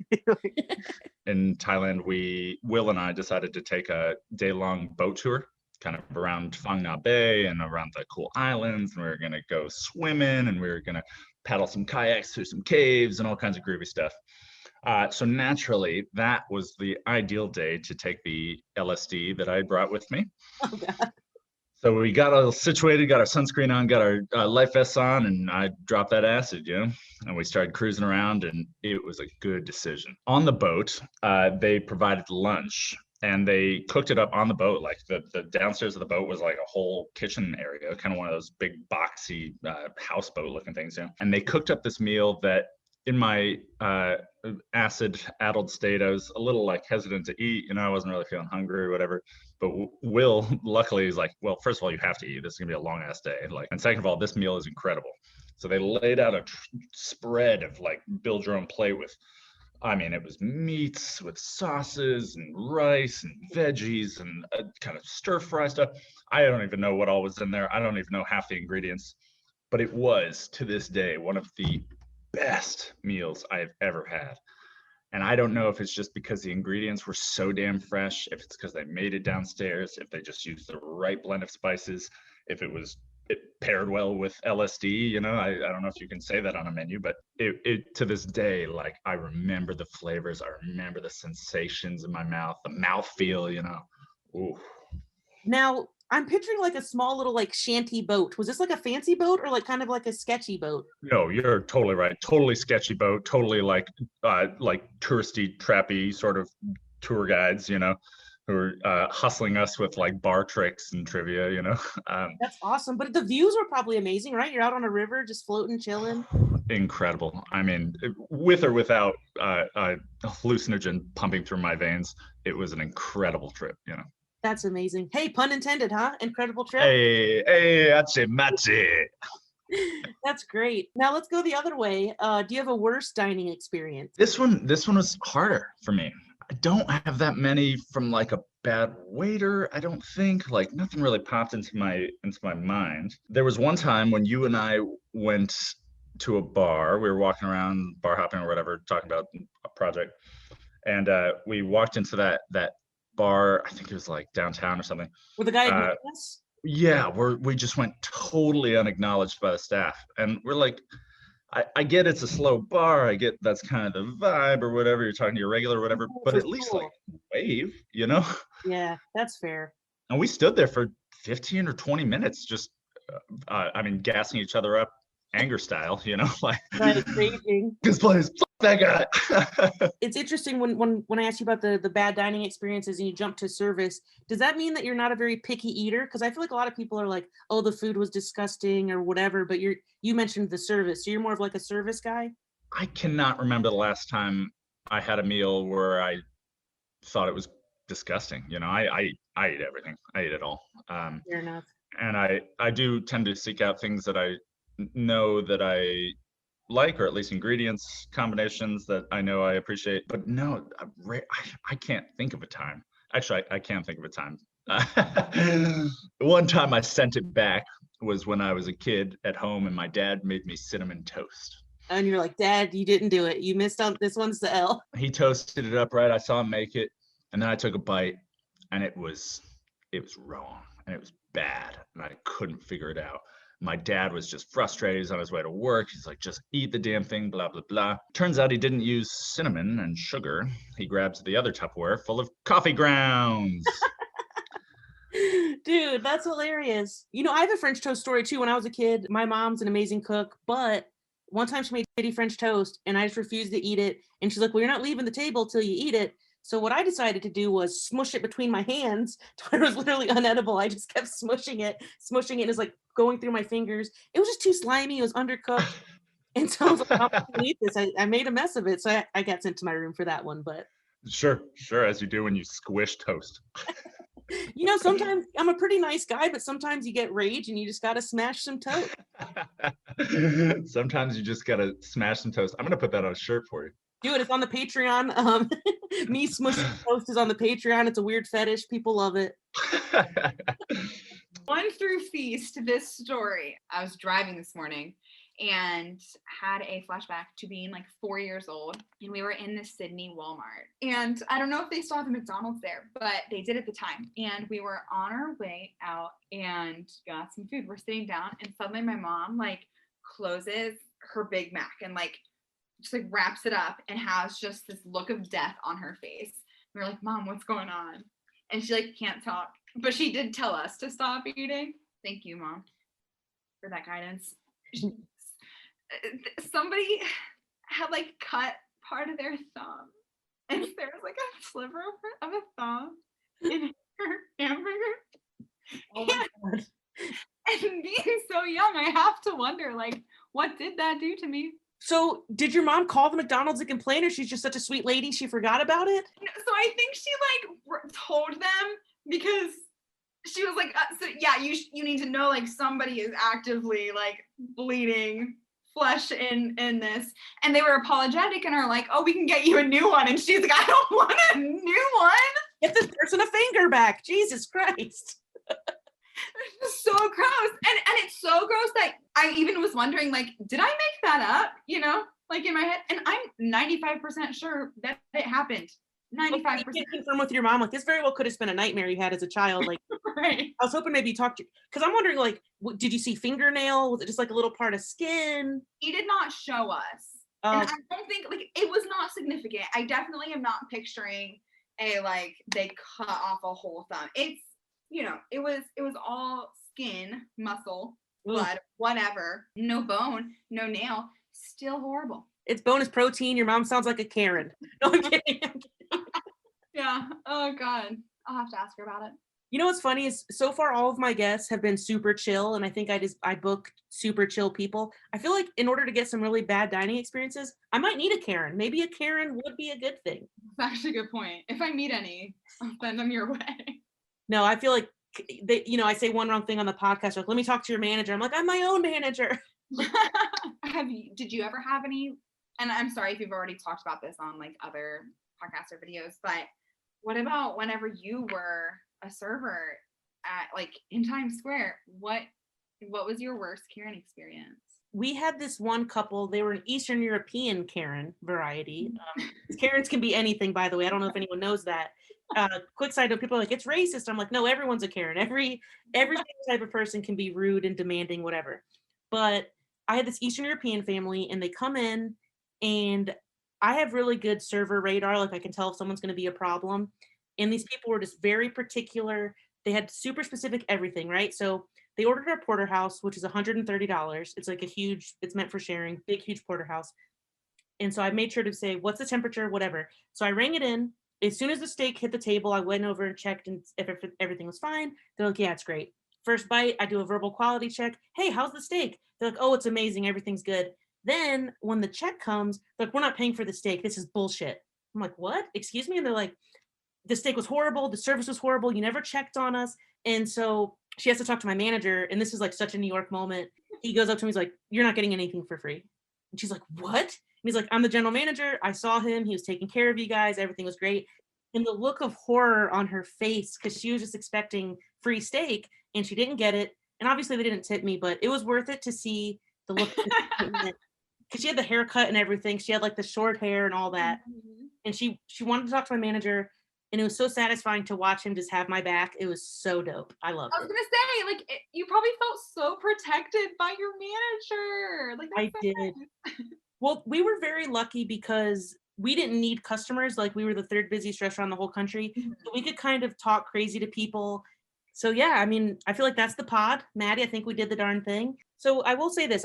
In Thailand, Will and I decided to take a day-long boat tour, kind of around Phang Nga Bay and around the cool islands, and we were gonna go swimming, and we were gonna paddle some kayaks through some caves and all kinds of groovy stuff. So naturally, that was the ideal day to take the LSD that I brought with me. Oh, God. So we got all situated, got our sunscreen on, got our life vests on, and I dropped that acid, and we started cruising around, and it was a good decision. On the boat, they provided lunch, and they cooked it up on the boat. Like the downstairs of the boat was like a whole kitchen area, kind of one of those big boxy houseboat looking things, And they cooked up this meal that in my acid-addled state, I was a little like hesitant to eat. I wasn't really feeling hungry or whatever. But Will, luckily, is like, well, first of all, you have to eat. This is gonna be a long ass day. And second of all, this meal is incredible. So they laid out a spread of like build your own plate with, it was meats with sauces and rice and veggies and kind of stir fry stuff. I don't even know what all was in there. I don't even know half the ingredients, but it was to this day one of the best meals I've ever had. And I don't know if it's just because the ingredients were so damn fresh, if it's because they made it downstairs, if they just used the right blend of spices, if it paired well with LSD, you know, I don't know if you can say that on a menu, but it to this day, like I remember the flavors, I remember the sensations in my mouth, the mouthfeel, you know. Ooh. Now, I'm picturing like a small little like shanty boat. Was this like a fancy boat or like kind of like a sketchy boat? No, you're totally right. Totally sketchy boat, totally like touristy, trappy sort of tour guides, you know, who are hustling us with like bar tricks and trivia, you know. That's awesome. But the views were probably amazing, right? You're out on a river, just floating, chilling. Incredible. I mean, with or without hallucinogen pumping through my veins, it was an incredible trip, you know. That's amazing. Hey, pun intended, huh? Incredible trip. Hey, matche. That's great. Now let's go the other way. Do you have a worse dining experience? This one was harder for me. I don't have that many from like a bad waiter. I don't think, like, nothing really popped into my mind. There was one time when you and I went to a bar. We were walking around, bar hopping or whatever, talking about a project, and we walked into that bar. I think it was like downtown or something. With the guy ignoring us? Yeah, we just went totally unacknowledged by the staff, and we're like, I get it's a slow bar, I get that's kind of the vibe or whatever, you're talking to your regular or whatever, but at least like wave, you know. Yeah, that's fair. And we stood there for 15 or 20 minutes just I mean, gassing each other up, anger style, you know, like this place, fuck that guy. It's interesting when I asked you about the bad dining experiences and you jump to service, does that mean that you're not a very picky eater? Because I feel like a lot of people are like, oh, the food was disgusting or whatever, but you mentioned the service, so you're more of like a service guy? I cannot remember the last time I had a meal where I thought it was disgusting. You know, I eat everything. I eat it all. Fair enough. And I do tend to seek out things that I know that I like, or at least ingredients combinations that I know I appreciate. But no, I can't think of a time. Actually, I can think of a time. One time I sent it back was when I was a kid at home and my dad made me cinnamon toast. And you're like, Dad, you didn't do it. You missed out. This one's the L. He toasted it up right. I saw him make it. And then I took a bite and it was wrong and it was bad. And I couldn't figure it out. My dad was just frustrated. He's on his way to work. He's like, just eat the damn thing, blah, blah, blah. Turns out he didn't use cinnamon and sugar. He grabs the other Tupperware full of coffee grounds. Dude, that's hilarious. You know, I have a French toast story too. When I was a kid, my mom's an amazing cook, but one time she made shitty French toast and I just refused to eat it. And she's like, well, you're not leaving the table till you eat it. So what I decided to do was smush it between my hands to where it was literally unedible. I just kept smushing it, and it's like going through my fingers. It was just too slimy. It was undercooked. And so I was like, I'm not gonna eat this. I made a mess of it. So I got sent to my room for that one. But Sure, as you do when you squish toast. You know, sometimes I'm a pretty nice guy, but sometimes you get rage and you just got to smash some toast. Sometimes you just got to smash some toast. I'm going to put that on a shirt for you. Dude, it's on the Patreon. Me smushing toast is on the Patreon. It's a weird fetish. People love it. One through feast this story. I was driving this morning and had a flashback to being like 4 years old, and we were in the Sydney Walmart, and I don't know if they still have the McDonald's there, but they did at the time, and we were on our way out and got some food. We're sitting down and suddenly my mom like closes her Big Mac and like just like wraps it up and has just this look of death on her face. We were like, Mom, what's going on? And she like can't talk, but she did tell us to stop eating. Thank you, Mom, for that guidance. Somebody had like cut part of their thumb, and there was like a sliver of a thumb in her hamburger. Oh my God. And being so young, I have to wonder, like, what did that do to me? So did your mom call the McDonald's and complain, or she's just such a sweet lady she forgot about it? So I think she like told them because she was like, so yeah, you need to know like somebody is actively like bleeding flesh in this, and they were apologetic and are like, oh, we can get you a new one, and she's like, I don't want a new one. Get this person a finger back. Jesus Christ. It's so gross, and it's so gross that I even was wondering, like, did I make that up? You know, like in my head, and I'm 95% sure that it happened. 95%. You can confirm with your mom, like, this very well could have been a nightmare you had as a child. Like, Right. I was hoping maybe you talked to, because I'm wondering, like, did you see fingernail? Was it just like a little part of skin? He did not show us. And I don't think, like, it was not significant. I definitely am not picturing a, like, they cut off a whole thumb. It's, you know, it was all skin, muscle, blood, whatever. No bone, no nail. Still horrible. It's bonus protein. Your mom sounds like a Karen. No, I'm kidding. Yeah. Oh, God. I'll have to ask her about it. You know what's funny is so far all of my guests have been super chill, and I think I booked super chill people. I feel like in order to get some really bad dining experiences, I might need a Karen. Maybe a Karen would be a good thing. That's actually a good point. If I meet any, I'll send them your way. No, I feel like they, you know, I say one wrong thing on the podcast, like, let me talk to your manager. I'm like, I'm my own manager. Did you ever have any, and I'm sorry if you've already talked about this on like other podcasts or videos, but what about whenever you were a server at like in Times Square, what was your worst Karen experience? We had this one couple, they were an Eastern European Karen variety. Karens can be anything, by the way. I don't know if anyone knows that. Quick side note, people are like, it's racist. I'm like, no, everyone's a Karen. Every type of person can be rude and demanding, whatever. But I had this Eastern European family, and they come in, and I have really good server radar. Like, I can tell if someone's going to be a problem. And these people were just very particular. They had super specific everything, right? So they ordered a porterhouse, which is $130. It's like it's meant for sharing, big, huge porterhouse. And so I made sure to say, what's the temperature, whatever. So I rang it in. As soon as the steak hit the table, I went over and checked, and if everything was fine, they're like, yeah, it's great. First bite, I do a verbal quality check. Hey, how's the steak? They're like, oh, it's amazing. Everything's good. Then when the check comes, they're like, we're not paying for the steak. This is bullshit. I'm like, what? Excuse me? And they're like, the steak was horrible. The service was horrible. You never checked on us. And so she has to talk to my manager. And this is like such a New York moment. He goes up to me. He's like, you're not getting anything for free. And she's like, what? And he's like, I'm the general manager. I saw him. He was taking care of you guys. Everything was great. And the look of horror on her face, because she was just expecting free steak and she didn't get it. And obviously they didn't tip me, but it was worth it to see the look. Because she had the haircut and everything. She had like the short hair and all that. And she wanted to talk to my manager. And it was so satisfying to watch him just have my back. It was so dope. I loved it. I was going to say, like, you probably felt so protected by your manager. Like, I did. Well, we were very lucky because we didn't need customers. Like, we were the third busiest restaurant in the whole country. So we could kind of talk crazy to people. So yeah, I mean, I feel like that's the pod. Maddie, I think we did the darn thing. So I will say this.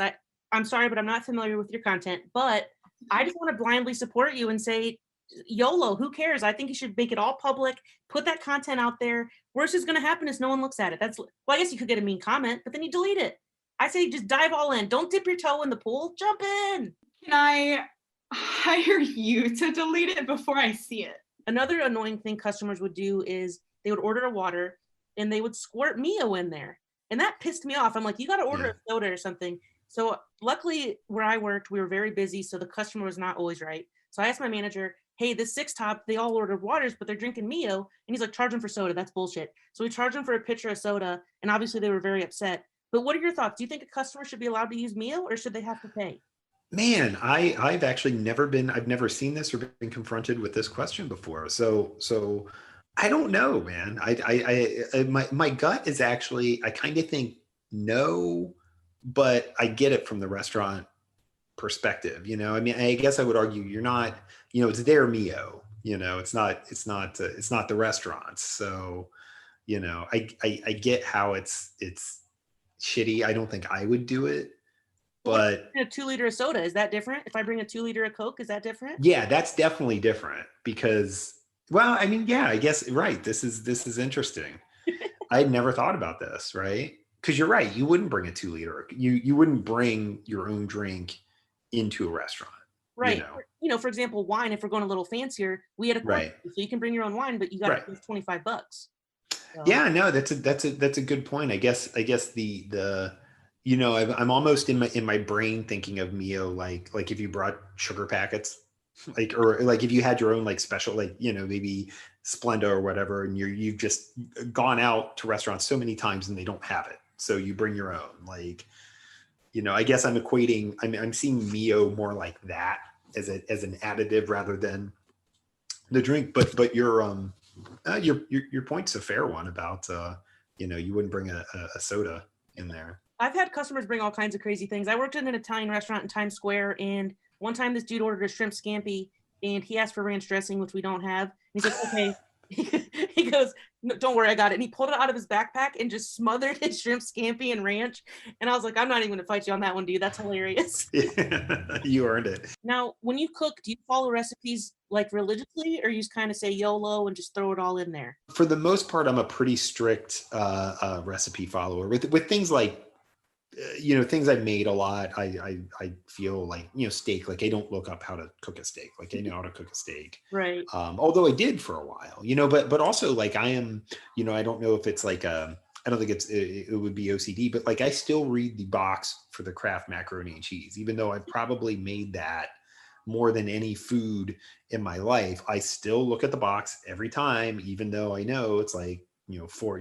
I'm sorry, but I'm not familiar with your content. But I just want to blindly support you and say, YOLO, who cares? I think you should make it all public, put that content out there. Worst is going to happen is no one looks at it. Well, I guess you could get a mean comment, but then you delete it. I say just dive all in. Don't dip your toe in the pool. Jump in. Can I hire you to delete it before I see it? Another annoying thing customers would do is they would order a water and they would squirt Mio in there. And that pissed me off. I'm like, you got to order a soda or something. So luckily where I worked, we were very busy. So the customer was not always right. So I asked my manager, hey, this six top, they all ordered waters, but they're drinking Mio. And he's like, charge them for soda. That's bullshit. So we charged them for a pitcher of soda. And obviously they were very upset. But what are your thoughts? Do you think a customer should be allowed to use Mio or should they have to pay? Man, I've actually I've never seen this or been confronted with this question before. So I don't know, man. My gut is actually, I kind of think no, but I get it from the restaurant perspective. You know, I mean, I guess I would argue you're not, you know, it's their Mio, you know, it's not the restaurants. So, you know, I get how it's shitty. I don't think I would do it, but a 2 liter of soda, is that different? If I bring a 2 liter of Coke, is that different? Yeah, that's definitely different because, well, I mean, yeah, I guess, right. This is interesting. I'd never thought about this, right? Because you're right. You wouldn't bring a 2 liter. You wouldn't bring your own drink into a restaurant. Right. You know, for example, wine, if we're going a little fancier, we had a right. So you can bring your own wine, but you got to pay $25. So. Yeah, no, that's a good point. I guess the you know, I'm almost in my brain thinking of Mio like if you brought sugar packets, like, or like if you had your own like special, like, you know, maybe Splenda or whatever, and you've just gone out to restaurants so many times and they don't have it, so you bring your own. Like, I guess I'm equating, I'm seeing Mio more like that as an additive rather than the drink. But your point's a fair one about, you wouldn't bring a soda in there. I've had customers bring all kinds of crazy things. I worked in an Italian restaurant in Times Square, and one time this dude ordered a shrimp scampi, and he asked for ranch dressing, which we don't have. And he's like, okay. He goes, no, don't worry, I got it. And he pulled it out of his backpack and just smothered his shrimp scampi and ranch. And I was like, I'm not even going to fight you on that one, dude. That's hilarious. You earned it. Now, when you cook, do you follow recipes like religiously, or you just kind of say YOLO and just throw it all in there? For the most part, I'm a pretty strict recipe follower with things like, things I've made a lot. I feel like, steak, like I don't look up how to cook a steak. Like I know how to cook a steak. Right. Although I did for a while, but also like I am, I don't know if it's like I don't think it would be OCD, but like I still read the box for the Kraft macaroni and cheese, even though I've probably made that more than any food in my life. I still look at the box every time, even though I know it's like, 4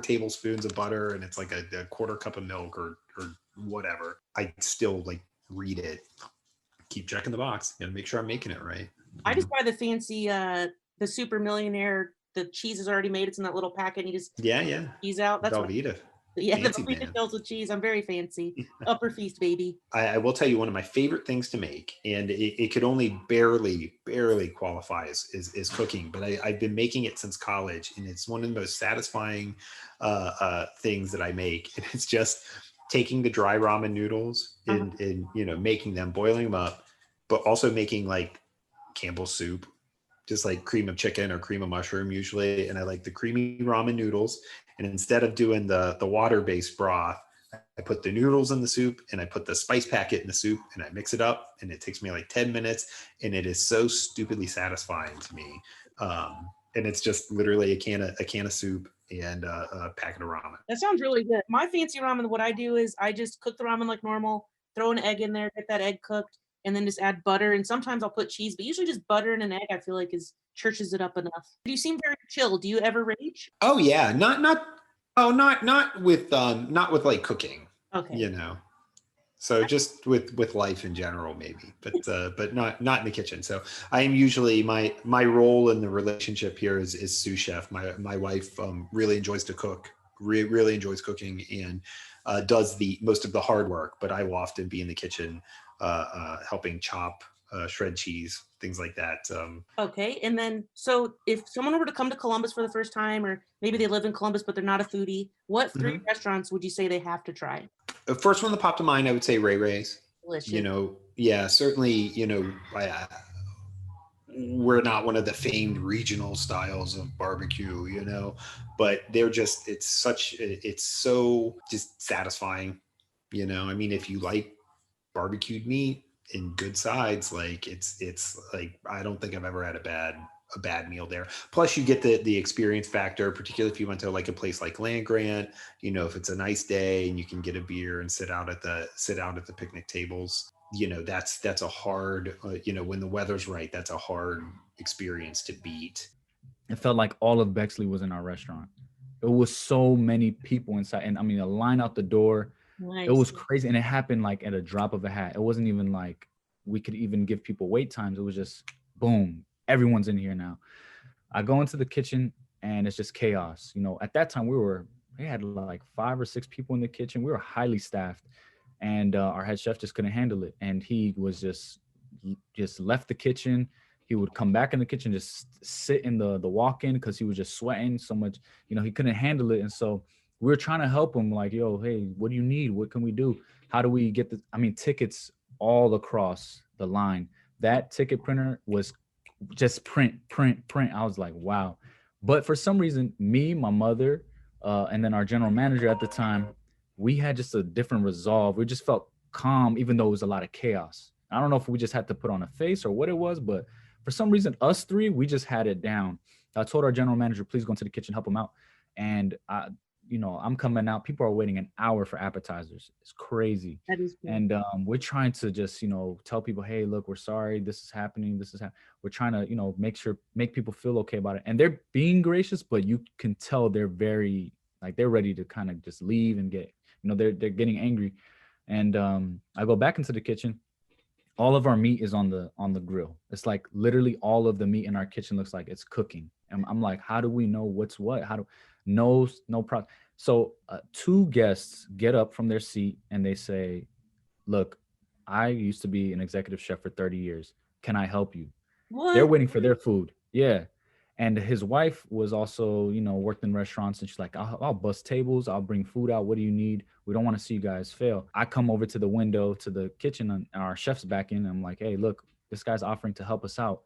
tablespoons of butter and it's like a quarter cup of milk or whatever. I still like read it, keep checking the box and make sure I'm making it right. I just buy the fancy, the Super Millionaire. The cheese is already made. It's in that little packet. And you just cheese out. That's Velveeta. The Velveeta fills with cheese. I'm very fancy. Upper feast, baby. I will tell you one of my favorite things to make, and it could only barely qualify as cooking, but I've been making it since college, and it's one of the most satisfying things that I make. And it's just taking the dry ramen noodles and making them, boiling them up, but also making like Campbell's soup, just like cream of chicken or cream of mushroom usually. And I like the creamy ramen noodles. And instead of doing the water-based broth, I put the noodles in the soup and I put the spice packet in the soup and I mix it up, and it takes me like 10 minutes and it is so stupidly satisfying to me. And it's just literally a can of soup and a packet of ramen. That sounds really good. My fancy ramen, what I do is I just cook the ramen like normal, throw an egg in there, get that egg cooked, and then just add butter. And sometimes I'll put cheese, but usually just butter and an egg, I feel like churches it up enough. You seem very chill. Do you ever rage? Oh yeah. Not with like cooking. Okay. So just with life in general, maybe, but not in the kitchen. So I am usually, my role in the relationship here is sous chef. My wife really enjoys to cook, really enjoys cooking, and does the most of the hard work, but I will often be in the kitchen helping chop, shred cheese, things like that. Okay. And then, so if someone were to come to Columbus for the first time, or maybe they live in Columbus, but they're not a foodie, what 3 restaurants would you say they have to try? The first one that popped to mind, I would say Ray Ray's. Delicious. Certainly, we're not one of the famed regional styles of barbecue, but they're just, it's so just satisfying, I mean, if you like barbecued meat in good sides, like it's like, I don't think I've ever had a bad meal there. Plus you get the experience factor, particularly if you went to like a place like Land Grant, if it's a nice day and you can get a beer and sit out at the picnic tables, that's a hard, when the weather's right, that's a hard experience to beat. It felt like all of Bexley was in our restaurant. It was so many people inside, and I mean, a line out the door. Nice. It was crazy, and it happened like at a drop of a hat. It wasn't even like we could even give people wait times. It was just boom, everyone's in here now. I go into the kitchen and it's just chaos. At that time we had like 5 or 6 people in the kitchen. We were highly staffed, and our head chef just couldn't handle it. And he was just left the kitchen. He would come back in the kitchen, just sit in the walk-in because he was just sweating so much. He couldn't handle it. And so we were trying to help him, like, yo, hey, what do you need? What can we do? How do we get tickets all across the line? That ticket printer was just print. I was like, wow. But for some reason, me, my mother, and then our general manager at the time, we had just a different resolve. We just felt calm, even though it was a lot of chaos. I don't know if we just had to put on a face or what it was, but for some reason, us 3, we just had it down. I told our general manager, please go into the kitchen, help him out. And I'm coming out. People are waiting an hour for appetizers. It's crazy. That is cool. And we're trying to just, tell people, hey, look, we're sorry. This is happening. We're trying to, make people feel okay about it. And they're being gracious, but you can tell they're very like they're ready to kind of just leave and get, they're getting angry. And I go back into the kitchen. All of our meat is on the grill. It's like literally all of the meat in our kitchen looks like it's cooking. And I'm like, how do we know what's what? No problem. So 2 guests get up from their seat and they say, look, I used to be an executive chef for 30 years. Can I help you? What? They're waiting for their food. Yeah. And his wife was also, worked in restaurants, and she's like, I'll bust tables. I'll bring food out. What do you need? We don't want to see you guys fail. I come over to the window to the kitchen, and our chef's back in. And I'm like, hey, look, this guy's offering to help us out.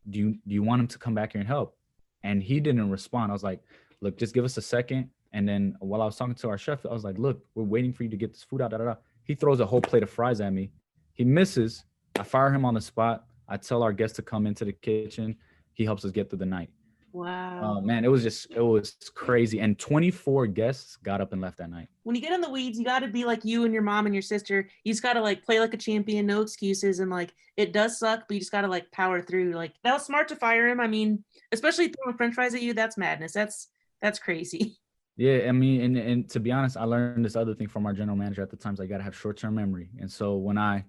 Do you want him to come back here and help? And he didn't respond. I was like, look, just give us a second. And then while I was talking to our chef, I was like, look, we're waiting for you to get this food out. He throws a whole plate of fries at me. He misses. I fire him on the spot. I tell our guests to come into the kitchen. He helps us get through the night. Wow. Man, it was crazy. And 24 guests got up and left that night. When you get in the weeds, you got to be like you and your mom and your sister. You just got to like play like a champion, no excuses. And like, it does suck, but you just got to like power through. Like, that was smart to fire him. I mean, especially throwing french fries at you, that's madness. That's crazy. Yeah, I mean, and to be honest, I learned this other thing from our general manager at the time. So I got to have short-term memory. And so when I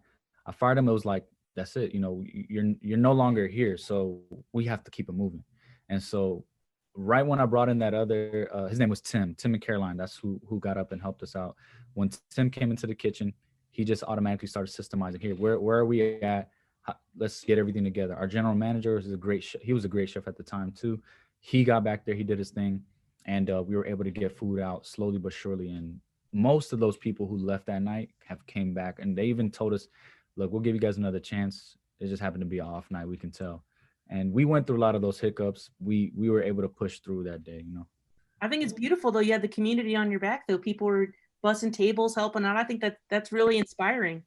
fired him, it was like, that's it. You're no longer here. So we have to keep it moving. And so right when I brought in that other, his name was Tim and Caroline. That's who got up and helped us out. When Tim came into the kitchen, he just automatically started systemizing. Here, where are we at? Let's get everything together. Our general manager was he was a great chef at the time too. He got back there, he did his thing, and we were able to get food out slowly but surely. And most of those people who left that night have came back, and they even told us, look, we'll give you guys another chance. It just happened to be an off night, we can tell. And we went through a lot of those hiccups. We were able to push through that day, I think it's beautiful though. You had the community on your back though. People were busting tables, helping out. I think that's really inspiring.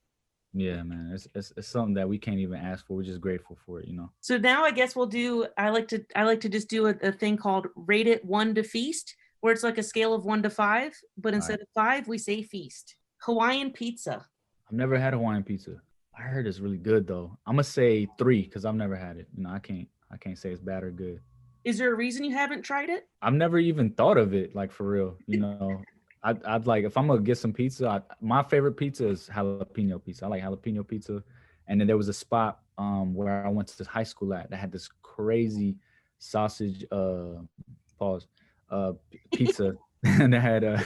Yeah, man. It's something that we can't even ask for. We're just grateful for it, So now I guess I like to just do a thing called rate it 1 to feast, where it's like a scale of 1 to 5, but instead of 5, we say feast. Hawaiian pizza. I've never had Hawaiian pizza. I heard it's really good though. I'm gonna say 3 because I've never had it. I can't say it's bad or good. Is there a reason you haven't tried it? I've never even thought of it, like, for real. I'd like, if I'm gonna get some pizza, my favorite pizza is jalapeno pizza. I like jalapeno pizza. And then there was a spot where I went to high school at that had this crazy sausage pizza. And they had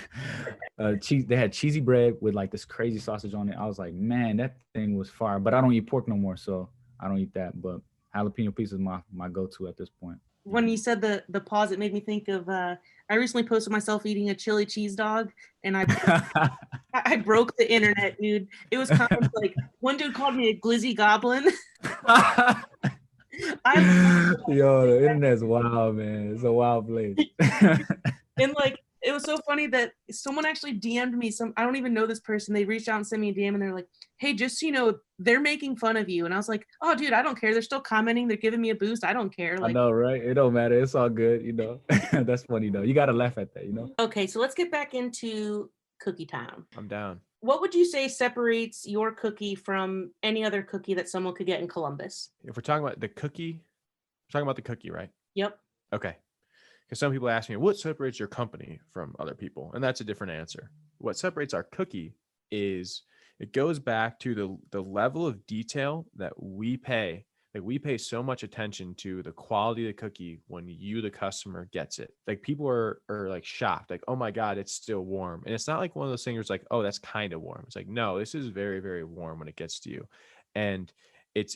cheese. They had cheesy bread with like this crazy sausage on it. I was like, man, that thing was fire. But I don't eat pork no more, so I don't eat that. But jalapeno pizza is my go-to at this point. When you said the pause, it made me think of I recently posted myself eating a chili cheese dog, and I broke the internet, dude. It was kind of like one dude called me a glizzy goblin. Yo, the internet's wild, man. It's a wild place. And like, it was so funny that someone actually DM'd me. I don't even know this person. They reached out and sent me a DM, and they're like, hey, just so you know, they're making fun of you. And I was like, oh, dude, I don't care. They're still commenting. They're giving me a boost. I don't care. Like, I know, right? It don't matter. It's all good, That's funny, though. You got to laugh at that, Okay, so let's get back into cookie time. I'm down. What would you say separates your cookie from any other cookie that someone could get in Columbus? If we're talking about the cookie, right? Yep. Okay. Because some people ask me, what separates your company from other people? And that's a different answer. What separates our cookie is it goes back to the level of detail that we pay. Like, we pay so much attention to the quality of the cookie when you, the customer, gets it. Like, people are like shocked, like, oh my God, it's still warm. And it's not like one of those things where it's like, oh, that's kind of warm. It's like, no, this is very, very warm when it gets to you. And it's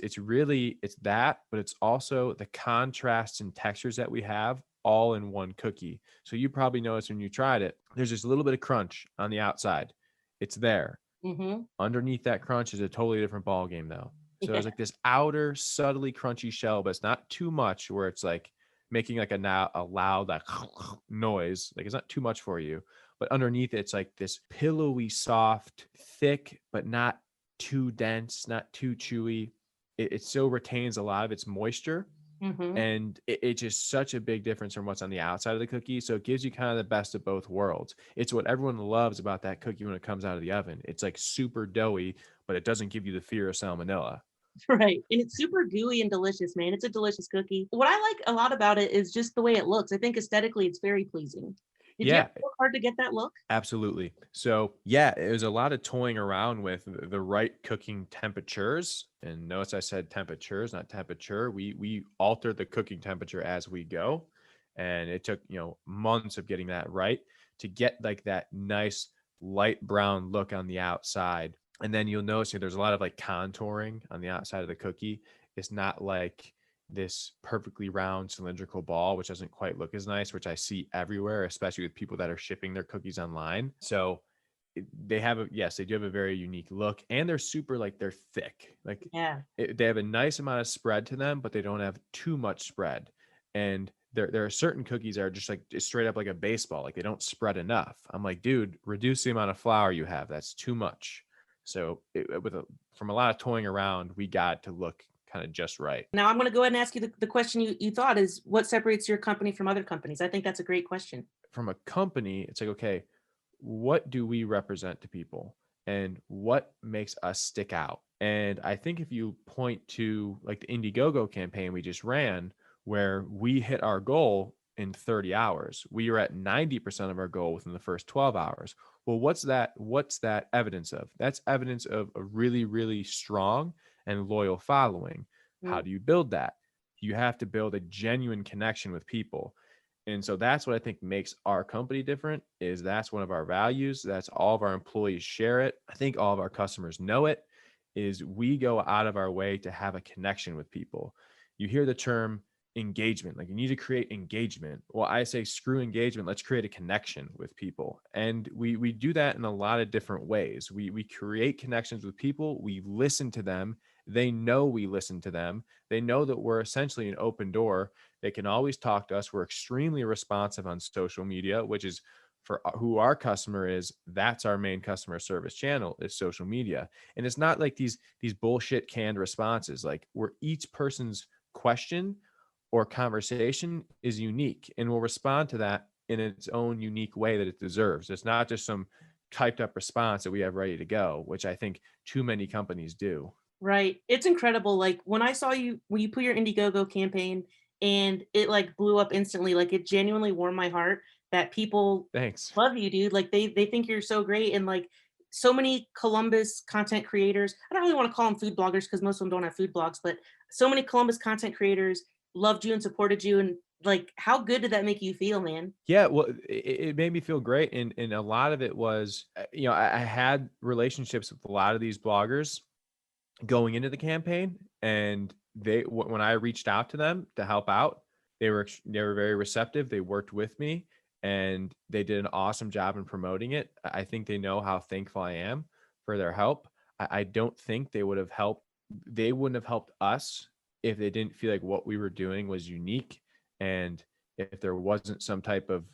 that, but it's also the contrasts and textures that we have all in one cookie. So you probably noticed when you tried it, there's just a little bit of crunch on the outside. It's there. Mm-hmm. Underneath that crunch is a totally different ball game though. So there's like this outer subtly crunchy shell, but it's not too much where it's like making like a loud like noise. Like, it's not too much for you, but underneath it's like this pillowy, soft, thick, but not too dense, not too chewy. It still retains a lot of its moisture. Mm-hmm. And it's just such a big difference from what's on the outside of the cookie. So it gives you kind of the best of both worlds. It's what everyone loves about that cookie when it comes out of the oven. It's like super doughy, but it doesn't give you the fear of salmonella. Right. And it's super gooey and delicious, man. It's a delicious cookie. What I like a lot about it is just the way it looks. I think aesthetically it's very pleasing. Did you have to work hard to get that look? Absolutely. So yeah, it was a lot of toying around with the right cooking temperatures. And notice I said temperatures, not temperature. We alter the cooking temperature as we go. And it took, months of getting that right to get like that nice light brown look on the outside. And then you'll notice there's a lot of like contouring on the outside of the cookie. It's not like this perfectly round cylindrical ball, which doesn't quite look as nice, which I see everywhere, especially with people that are shipping their cookies online. So they do have a very unique look, and they're super, like, they're thick. Like, they have a nice amount of spread to them, but they don't have too much spread. And there are certain cookies that are just like straight up like a baseball, like they don't spread enough. I'm like, dude, reduce the amount of flour you have. That's too much. So from a lot of toying around, we got to look kind of just right. Now I'm going to go ahead and ask you the question you thought is, what separates your company from other companies? I think that's a great question. From a company, it's like, okay, what do we represent to people and what makes us stick out? And I think if you point to like the Indiegogo campaign we just ran, where we hit our goal in 30 hours, we were at 90% of our goal within the first 12 hours. Well, what's that evidence of? That's evidence of a really, really strong and loyal following. How do you build that? You have to build a genuine connection with people. And so that's what I think makes our company different, is that's one of our values. That's all of our employees share it. I think all of our customers know it, is we go out of our way to have a connection with people. You hear the term engagement, like you need to create engagement. Well, I say screw engagement. Let's create a connection with people. And we do that in a lot of different ways. We create connections with people. We listen to them. They know we listen to them. They know that we're essentially an open door. They can always talk to us. We're extremely responsive on social media, which is for who our customer is. That's our main customer service channel, is social media. And it's not like these bullshit canned responses. Like, where each person's question or conversation is unique, and we'll respond to that in its own unique way that it deserves. It's not just some typed up response that we have ready to go, which I think too many companies do. Right. It's incredible. Like, when I saw you, when you put your Indiegogo campaign and it like blew up instantly, like it genuinely warmed my heart that people love you, dude. Like they think you're so great. And like so many Columbus content creators, I don't really want to call them food bloggers because most of them don't have food blogs, but so many Columbus content creators loved you and supported you. And like, how good did that make you feel, man? Yeah, well, it made me feel great. And a lot of it was, I had relationships with a lot of these bloggers going into the campaign, and when I reached out to them to help out, they were very receptive. They worked with me, and they did an awesome job in promoting it. I think they know how thankful I am for their help. I don't think they wouldn't have helped us if they didn't feel like what we were doing was unique, and if there wasn't some type of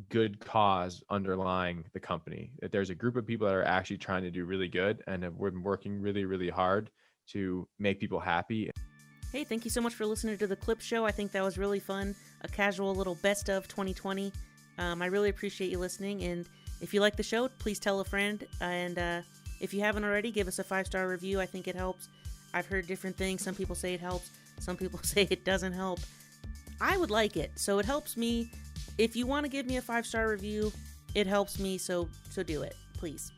good cause underlying the company. That there's a group of people that are actually trying to do really good and have been working really, really hard to make people happy. Hey, thank you so much for listening to the Clip Show. I think that was really fun. A casual little best of 2020. I really appreciate you listening. And if you like the show, please tell a friend. And if you haven't already, give us a 5-star review. I think it helps. I've heard different things. Some people say it helps. Some people say it doesn't help. I would like it. So it helps me. If you want to give me a 5-star review, it helps me. So do it, please.